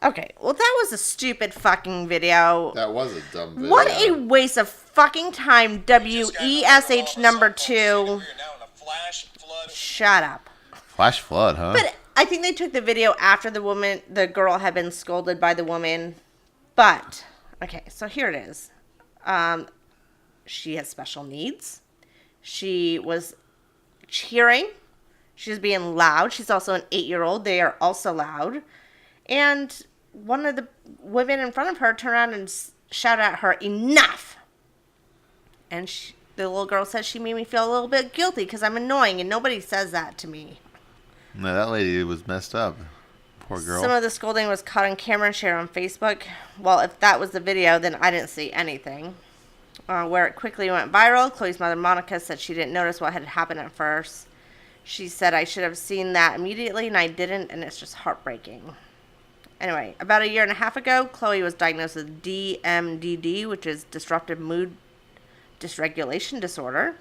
Okay, well, that was a stupid fucking video. That was a dumb video. What a waste of fucking time, WESH number 2. Shut up. Flash flood, huh? But I think they took the video after the girl had been scolded by the woman. But, okay, so here it is. She has special needs. She was cheering. She was being loud. She's also an 8-year-old. They are also loud. And one of the women in front of her turned around and shouted at her, "Enough!" And The little girl says she made me feel a little bit guilty because I'm annoying, and nobody says that to me. No, that lady was messed up. Poor girl. Some of the scolding was caught on camera and shared on Facebook. Well, if that was the video, then I didn't see anything. Where it quickly went viral, Chloe's mother, Monica, said she didn't notice what had happened at first. She said, I should have seen that immediately, and I didn't, and it's just heartbreaking. Anyway, about 1.5 years ago, Chloe was diagnosed with DMDD, which is disruptive mood dysregulation disorder.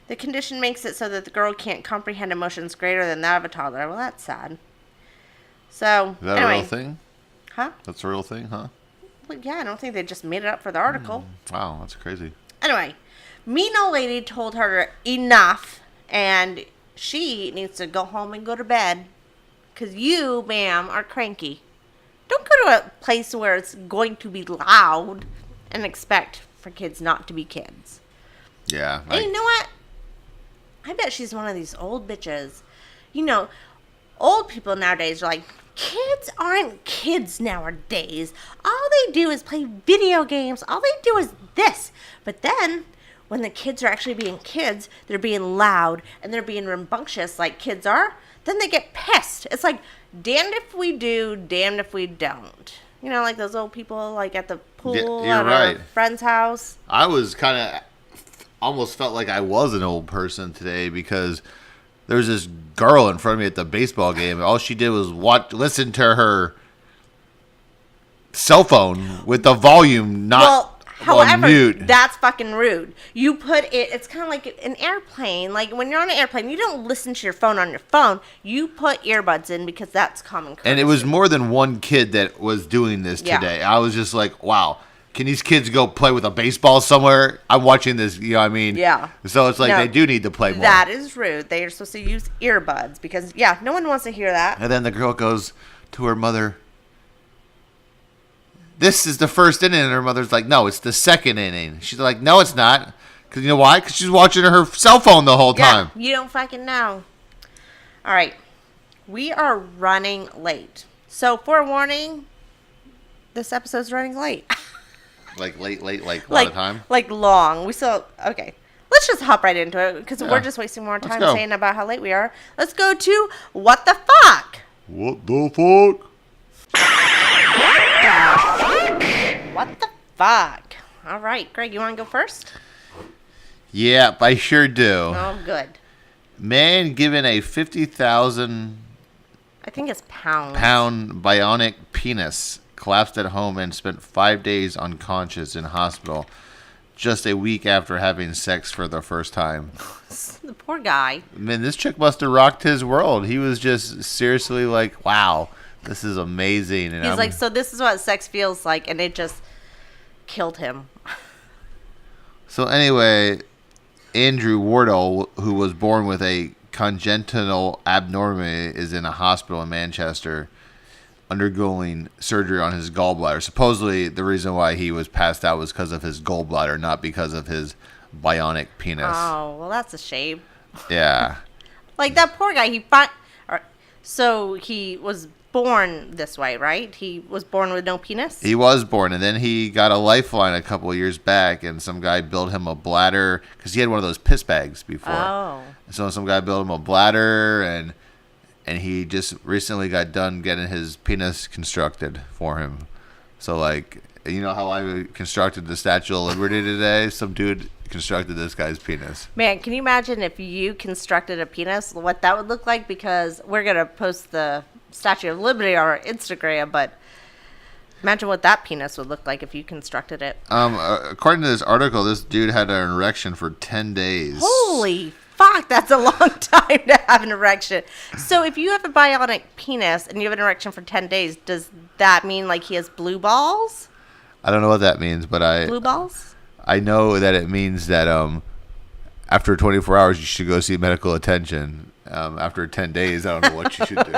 The condition makes it so that the girl can't comprehend emotions greater than that of a toddler. Well, that's sad. So, Is that anyway. a real thing? Huh? That's a real thing, huh? Well, yeah, I don't think they just made it up for the article. Wow, that's crazy. Anyway, mean old lady told her enough, and she needs to go home and go to bed. Because you, ma'am, are cranky. Don't go to a place where it's going to be loud and expect for kids not to be kids. Yeah. And you know what? I bet she's one of these old bitches. You know, old people nowadays are like, kids aren't kids nowadays. All they do is play video games. All they do is this. But then, when the kids are actually being kids, they're being loud and they're being rambunctious like kids are. Then they get pissed. It's like, damned if we do, damned if we don't. You know, like those old people like at the pool you're at right. our friend's house. I was kind of almost felt like I was an old person today because there was this girl in front of me at the baseball game. All she did was listen to her cell phone with the volume not on however, mute. that's fucking rude. You put it, it's kind of like an airplane. Like when you're on an airplane, you don't listen to your phone on your phone. You put earbuds in because that's common courtesy. And it was more than one kid that was doing this today. I was just like, wow. Can these kids go play with a baseball somewhere? I'm watching this, you know what I mean? Yeah. So it's like No, they do need to play more. That is rude. They are supposed to use earbuds because, yeah, no one wants to hear that. And then the girl goes to her mother, this is the first inning. And her mother's like, no, it's the second inning. She's like, no, it's not. Because you know why? Because she's watching her cell phone the whole time. Yeah, you don't fucking know. All right. We are running late. So, forewarning, this episode's running late. Like late, like a lot of time? Like long. We still, okay. Let's just hop right into it because Yeah. we're just wasting more time go. saying about how late we are. Let's go to What the Fuck? What the fuck? What the fuck? All right. Greg, you want to go first? Yep, I sure do. Oh, good. Man given a 50,000 I think it's pounds. pound bionic penis collapsed at home and spent 5 days unconscious in hospital just a week after having sex for the first time. The poor guy. Man, this chick must have rocked his world. He was just seriously like, wow, this is amazing. And He's like, so this is what sex feels like, and it just killed him. So anyway, Andrew Wardle, who was born with a congenital abnormality, is in a hospital in Manchester undergoing surgery on his gallbladder. Supposedly, the reason why he was passed out was because of his gallbladder, not because of his bionic penis. Oh, well, that's a shame. Yeah. Like that poor guy, so he was born this way, right? He was born with no penis? He was born, and then he got a lifeline a couple of years back, and some guy built him a bladder, because he had one of those piss bags before. Oh. So some guy built him a bladder, and he just recently got done getting his penis constructed for him. So, like, you know how I constructed the Statue of Liberty today? Some dude constructed this guy's penis. Man, can you imagine if you constructed a penis, what that would look like? Because we're going to post the Statue of Liberty on our Instagram, but imagine what that penis would look like if you constructed it. According to this article, this dude had an erection for 10 days. Holy fuck, that's a long time to have an erection. So if you have a bionic penis and you have an erection for 10 days, does that mean like he has blue balls? I don't know what that means, but Blue balls? I know that it means that after 24 hours you should go see medical attention. After 10 days, I don't know what you should do.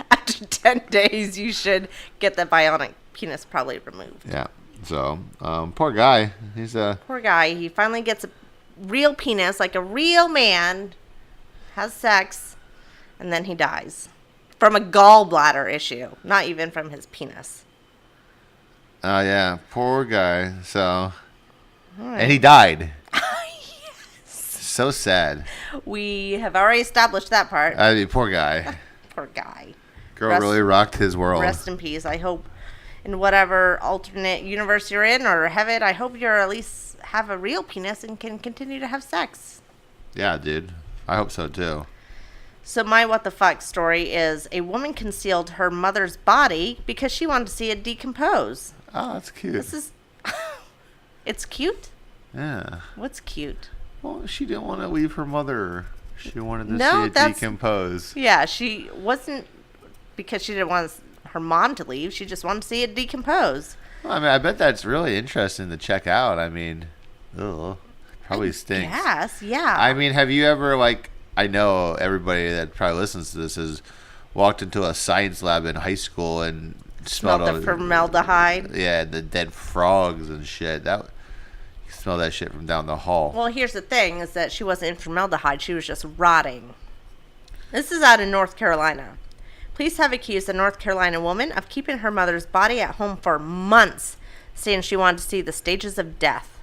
After 10 days, you should get the bionic penis probably removed. Yeah. So, poor guy. He's Poor guy. He finally gets a real penis, like a real man, has sex, and then he dies. From a gallbladder issue, not even from his penis. yeah, poor guy. So, All right. and he died. So sad. We have already established that part. I mean, poor guy. Poor guy. Girl really rocked his world. Rest in peace. I hope in whatever alternate universe you're in or heaven, I hope you're at least have a real penis and can continue to have sex. Yeah, dude. I hope so, too. So my what the fuck story is a woman concealed her mother's body because she wanted to see it decompose. Oh, that's cute. This is... It's cute? Yeah. What's cute? Well, she didn't want to leave her mother. She wanted to No, see it that's- decompose. Yeah, she wasn't because she didn't want her mom to leave. She just wanted to see it decompose. Well, I mean, I bet that's really interesting to check out. I mean, probably stinks. Yes, yeah. I mean, have you ever, like, I know everybody that probably listens to this has walked into a science lab in high school and smelled the formaldehyde. Yeah, the dead frogs and shit. You smell that shit from down the hall. Well, here's the thing, is that she wasn't in formaldehyde. She was just rotting. This is out in North Carolina. Police have accused a North Carolina woman of keeping her mother's body at home for months, saying she wanted to see the stages of death.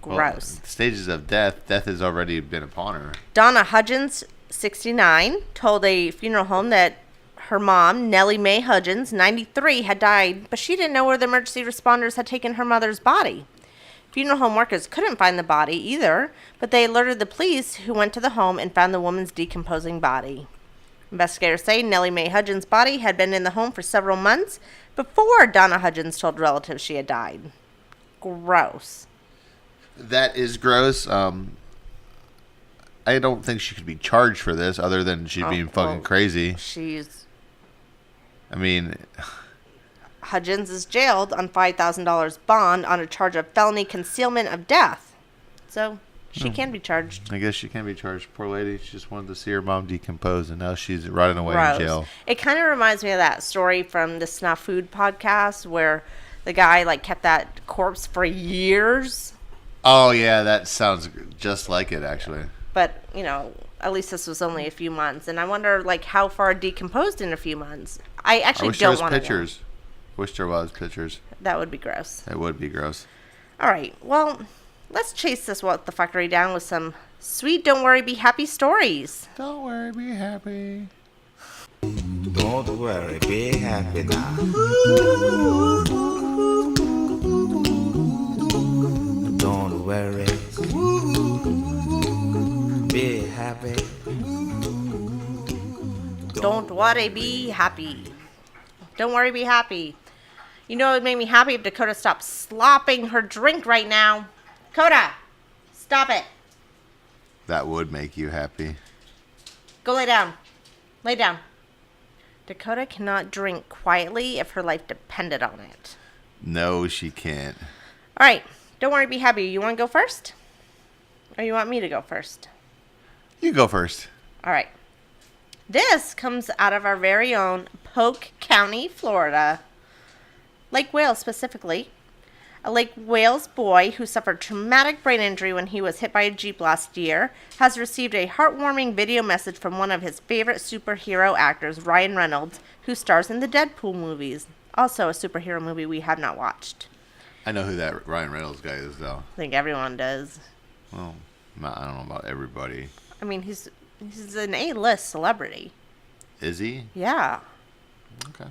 Gross. Well, stages of death. Death has already been upon her. Donna Hudgens, 69, told a funeral home that her mom, Nellie Mae Hudgens, 93, had died, but she didn't know where the emergency responders had taken her mother's body. Funeral home workers couldn't find the body either, but they alerted the police, who went to the home and found the woman's decomposing body. Investigators say Nellie Mae Hudgens' body had been in the home for several months before Donna Hudgens told relatives she had died. Gross. That is gross. I don't think she could be charged for this, other than she being fucking crazy. I mean, Hudgens is jailed on $5,000 bond on a charge of felony concealment of death. So she can be charged. I guess she can be charged. Poor lady. She just wanted to see her mom decompose, and now she's rotting away Gross. in jail. It kind of reminds me of that story from the Snuff Food podcast where the guy kept that corpse for years. Oh, yeah, that sounds just like it, actually. But, at least this was only a few months. And I wonder, how far it decomposed in a few months. I actually don't want to know. Pictures. Wish there was pictures. That would be gross. It would be gross. All right. Well, let's chase this what the fuckery down with some sweet, don't worry, be happy stories. Don't worry, be happy. Don't worry, be happy now. Don't worry, be happy. Don't worry, be happy. Don't worry, be happy. You know it made me happy if Dakota stopped slopping her drink right now. Dakota, stop it. That would make you happy. Go lay down. Lay down. Dakota cannot drink quietly if her life depended on it. No, she can't. All right. Don't worry, be happy. You want to go first? Or you want me to go first? You go first. All right. This comes out of our very own Polk County, Florida. Lake Wales specifically. A Lake Wales boy who suffered traumatic brain injury when he was hit by a Jeep last year has received a heartwarming video message from one of his favorite superhero actors, Ryan Reynolds, who stars in the Deadpool movies. Also a superhero movie we have not watched. I know who that Ryan Reynolds guy is, though. I think everyone does. Well, I don't know about everybody. I mean, he's an A-list celebrity. Is he? Yeah. Okay.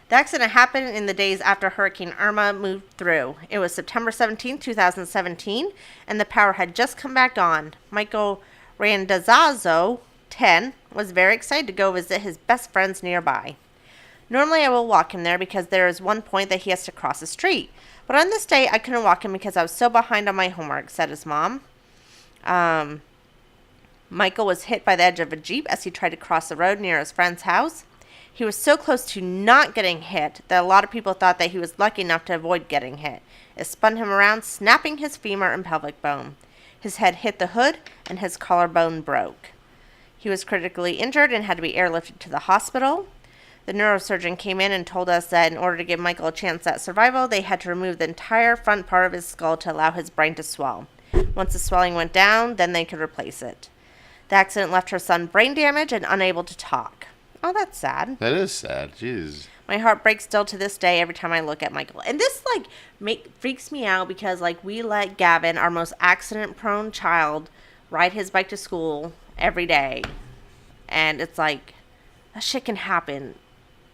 The accident happened in the days after Hurricane Irma moved through. It was September 17, 2017, and the power had just come back on. Michael Randazzo, 10, was very excited to go visit his best friends nearby. Normally I will walk him there because there is one point that he has to cross the street. But on this day, I couldn't walk him because I was so behind on my homework, said his mom. Michael was hit by the edge of a Jeep as he tried to cross the road near his friend's house. He was so close to not getting hit that a lot of people thought that he was lucky enough to avoid getting hit. It spun him around, snapping his femur and pelvic bone. His head hit the hood, and his collarbone broke. He was critically injured and had to be airlifted to the hospital. The neurosurgeon came in and told us that in order to give Michael a chance at survival, they had to remove the entire front part of his skull to allow his brain to swell. Once the swelling went down, then they could replace it. The accident left her son brain damaged and unable to talk. Oh, that's sad. That is sad. Jeez. My heart breaks still to this day every time I look at Michael. And this, freaks me out because, we let Gavin, our most accident-prone child, ride his bike to school every day. And it's that shit can happen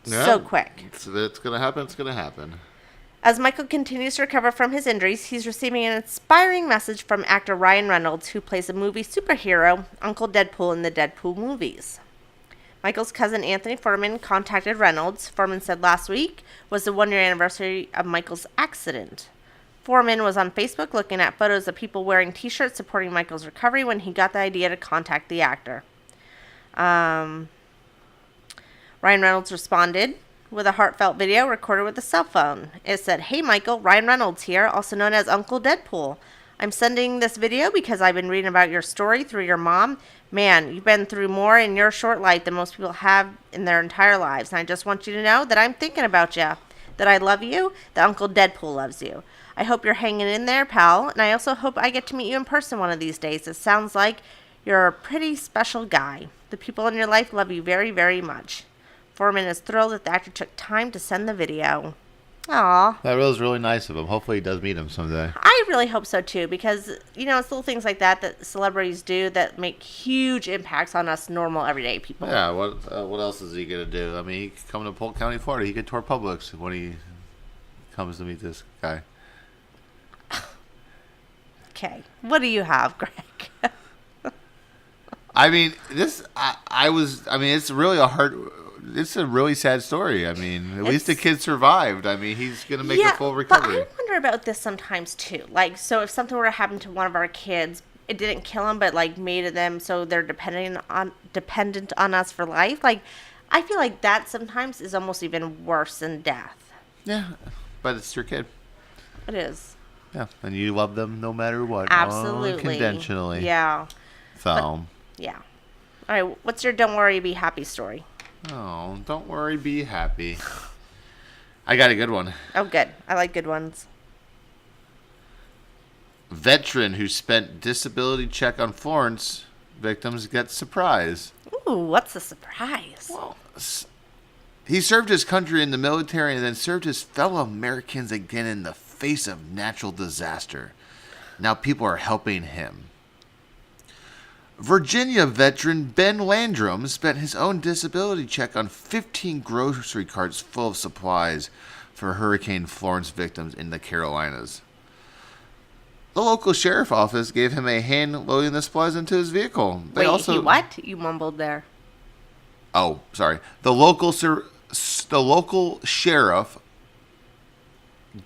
so quick. It's going to happen. It's going to happen. As Michael continues to recover from his injuries, he's receiving an inspiring message from actor Ryan Reynolds, who plays the movie superhero Uncle Deadpool in the Deadpool movies. Michael's cousin Anthony Foreman contacted Reynolds. Foreman said last week was the one-year anniversary of Michael's accident. Foreman was on Facebook looking at photos of people wearing T-shirts supporting Michael's recovery when he got the idea to contact the actor. Ryan Reynolds responded with a heartfelt video recorded with a cell phone. It said, "Hey Michael, Ryan Reynolds here, also known as Uncle Deadpool. I'm sending this video because I've been reading about your story through your mom. Man, you've been through more in your short life than most people have in their entire lives. And I just want you to know that I'm thinking about you, that I love you, that Uncle Deadpool loves you. I hope you're hanging in there, pal. And I also hope I get to meet you in person one of these days. It sounds like you're a pretty special guy. The people in your life love you very, very much." Foreman is thrilled that the actor took time to send the video. Aw. That was really nice of him. Hopefully he does meet him someday. I really hope so, too, because, it's little things like that celebrities do that make huge impacts on us normal, everyday people. Yeah, what else is he going to do? I mean, he could come to Polk County, Florida. He could tour Publix when he comes to meet this guy. Okay. What do you have, Greg? I mean, it's a really sad story. I mean, at least the kid survived. I mean, he's going to make a full recovery. But I wonder about this sometimes, too. So if something were to happen to one of our kids, it didn't kill them, but, made them so they're dependent on us for life. I feel like that sometimes is almost even worse than death. Yeah, but it's your kid. It is. Yeah, and you love them no matter what. Absolutely. Unconventionally. Yeah. So. Yeah. All right, what's your don't worry, be happy story? Oh, don't worry, be happy. I got a good one. Oh, good. I like good ones. Veteran who spent disability check on Florence victims gets surprise. Ooh, what's the surprise? Well, he served his country in the military and then served his fellow Americans again in the face of natural disaster. Now people are helping him. Virginia veteran Ben Landrum spent his own disability check on 15 grocery carts full of supplies for Hurricane Florence victims in the Carolinas. The local sheriff office gave him a hand loading the supplies into his vehicle. He what? You mumbled there. Oh, sorry. The local sheriff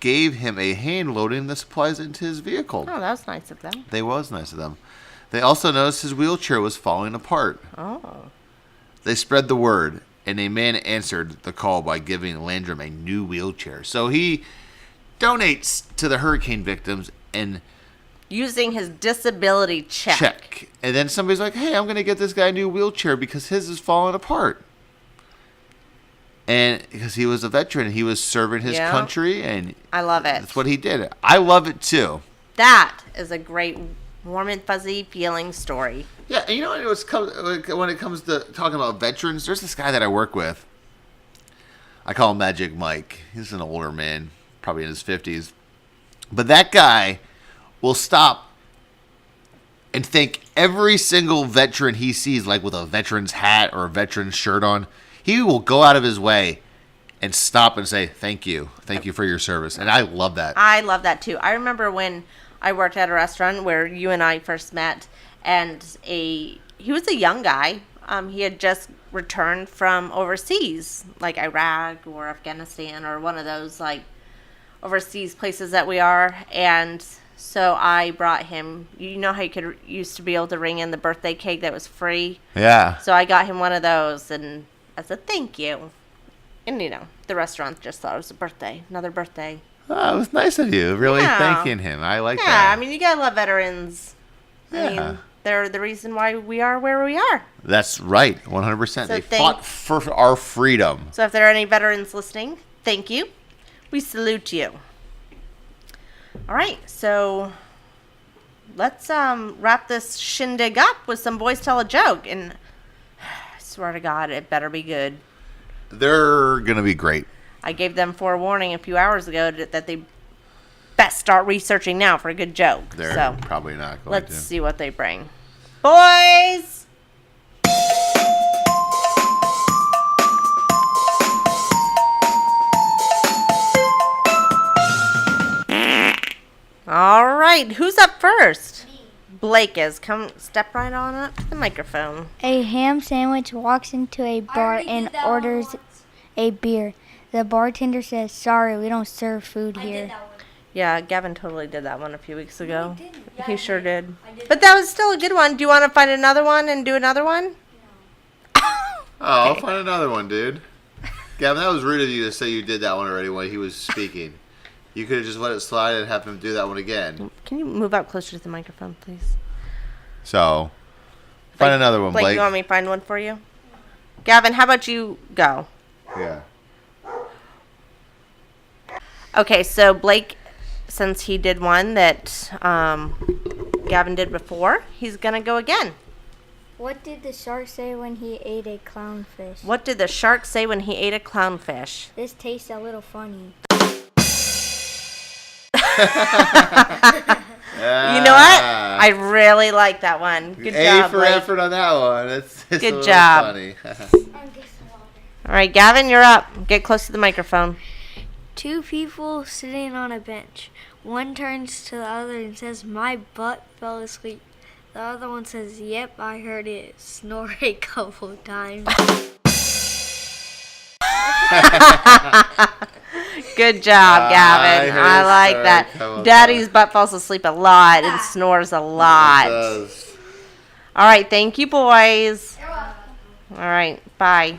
gave him a hand loading the supplies into his vehicle. Oh, that was nice of them. They was nice of them. They also noticed his wheelchair was falling apart. Oh. They spread the word, and a man answered the call by giving Landrum a new wheelchair. So he donates to the hurricane victims and using his disability check. And then somebody's like, "Hey, I'm going to get this guy a new wheelchair because his is falling apart." And because he was a veteran, he was serving his country, and I love it. That's what he did. I love it too. That is a great warm and fuzzy feeling story. Yeah, and you know when it comes to talking about veterans, there's this guy that I work with. I call him Magic Mike. He's an older man, probably in his 50s. But that guy will stop and thank every single veteran he sees, like with a veteran's hat or a veteran's shirt on. He will go out of his way and stop and say, "Thank you. Thank you for your service." And I love that. I love that too. I remember when I worked at a restaurant where you and I first met, and he was a young guy. He had just returned from overseas, like Iraq or Afghanistan or one of those overseas places that we are. And so I brought him, you know how you used to be able to ring in the birthday cake that was free? Yeah. So I got him one of those, and I said, "Thank you." And, the restaurant just thought it was another birthday. Oh, it was nice of you, really thanking him. I like that. Yeah, I mean, you gotta love veterans. Yeah. I mean, they're the reason why we are where we are. That's right, 100%. So they fought for our freedom. So if there are any veterans listening, thank you. We salute you. All right, so let's wrap this shindig up with some Boys Tell a Joke. And I swear to God, it better be good. They're going to be great. I gave them forewarning a few hours ago that they best start researching now for a good joke. They're so probably not going let's to. see what they bring. Boys! All right, who's up first? Me. Blake is. Come step right on up to the microphone. A ham sandwich walks into a bar and orders a beer. The bartender says, "Sorry, we don't serve food here." Yeah, Gavin totally did that one a few weeks ago. He sure did. But that was still a good one. Do you want to find another one and do another one? I'll find another one, dude. Gavin, that was rude of you to say you did that one already when he was speaking. You could have just let it slide and have him do that one again. Can you move up closer to the microphone, please? So, find another one, Blake. You want me to find one for you? Gavin, how about you go? Yeah. Okay, so Blake, since he did one that Gavin did before, he's going to go again. What did the shark say when he ate a clownfish? What did the shark say when he ate a clownfish? This tastes a little funny. You know what? I really like that one. Good job, for Blake. effort on that one. It's Good job. Funny. All right, Gavin, you're up. Get close to the microphone. Two people sitting on a bench. One turns to the other and says, "My butt fell asleep." The other one says, "Yep, I heard it snore a couple times." Good job, Gavin. I like that. Daddy's butt falls asleep a lot and snores a lot. All right, thank you, boys. All right, bye.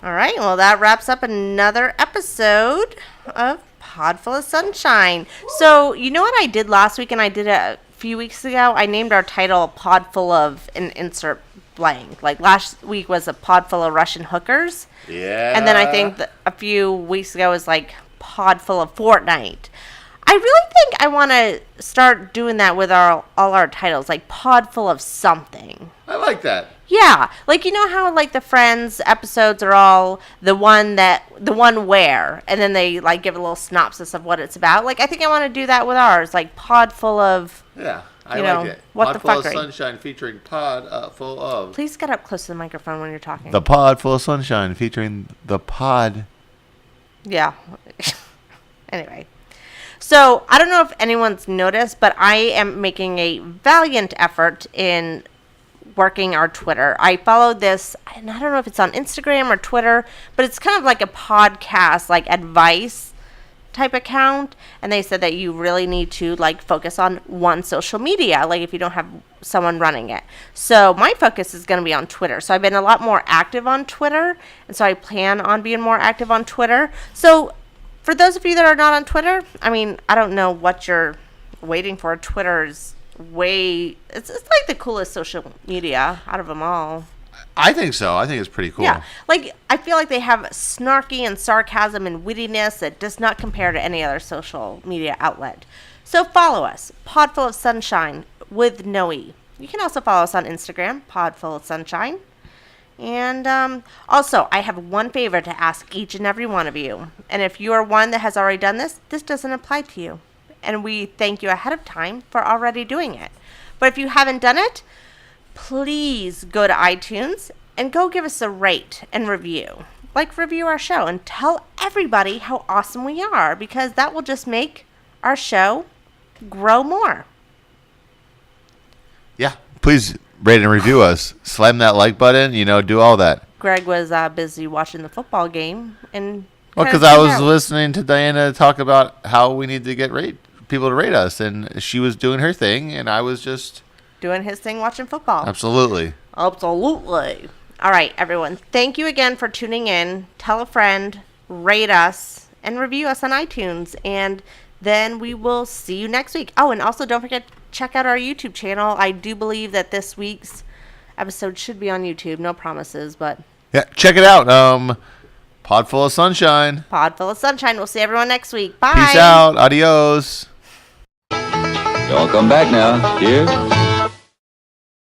All right, well, that wraps up another episode of Pod-ful of Sunshine. So, you know what I did last week and I did it a few weeks ago? I named our title Pod-ful of an insert blank. Like last week was a pod full of Russian hookers. Yeah. And then I think a few weeks ago was like pod full of Fortnite. I really think I want to start doing that with all our titles, like pod full of something. I like that. Yeah, like you know how like the Friends episodes are all the one where, and then they like give a little synopsis of what it's about. Like I think I want to do that with ours, like pod full of. Yeah, I like like it. What Pod the full fuck? of sunshine featuring pod full of. Please get up close to the microphone when you're talking. The pod full of sunshine featuring the pod. Yeah. Anyway. So, I don't know if anyone's noticed, but I am making a valiant effort in working our Twitter. I followed this, and I don't know if it's on Instagram or Twitter, but it's kind of like a podcast, like advice type account. And they said that you really need to like focus on one social media, like if you don't have someone running it. So my focus is going to be on Twitter. So I've been a lot more active on Twitter. And so I plan on being more active on Twitter. So for those of you that are not on Twitter, I mean, I don't know what you're waiting for. Twitter's it's like the coolest social media out of them all. I think so. I think it's pretty cool. Yeah. Like, I feel like they have snarky and sarcasm and wittiness that does not compare to any other social media outlet. So follow us, Pod-ful of Sunshine with Noe. You can also follow us on Instagram, Pod-ful of Sunshine. And also, I have one favor to ask each and every one of you. And if you are one that has already done this, this doesn't apply to you. And we thank you ahead of time for already doing it. But if you haven't done it, please go to iTunes and go give us a rate and review. Like, review our show and tell everybody how awesome we are, because that will just make our show grow more. Yeah. Please rate and review us. Slam that like button, do all that. Greg was busy watching the football game. And well, because I was listening to Diana talk about how we need to get people to rate us, and she was doing her thing, and I was just doing his thing watching football. Absolutely. All right, everyone. Thank you again for tuning in. Tell a friend, rate us, and review us on iTunes. And then we will see you next week. Oh, and also don't forget to check out our YouTube channel. I do believe that this week's episode should be on YouTube. No promises, but yeah, check it out. Pod-ful of Sunshine. Pod-ful of Sunshine. We'll see everyone next week. Bye. Peace out. Adios. Y'all come back now. Cheers.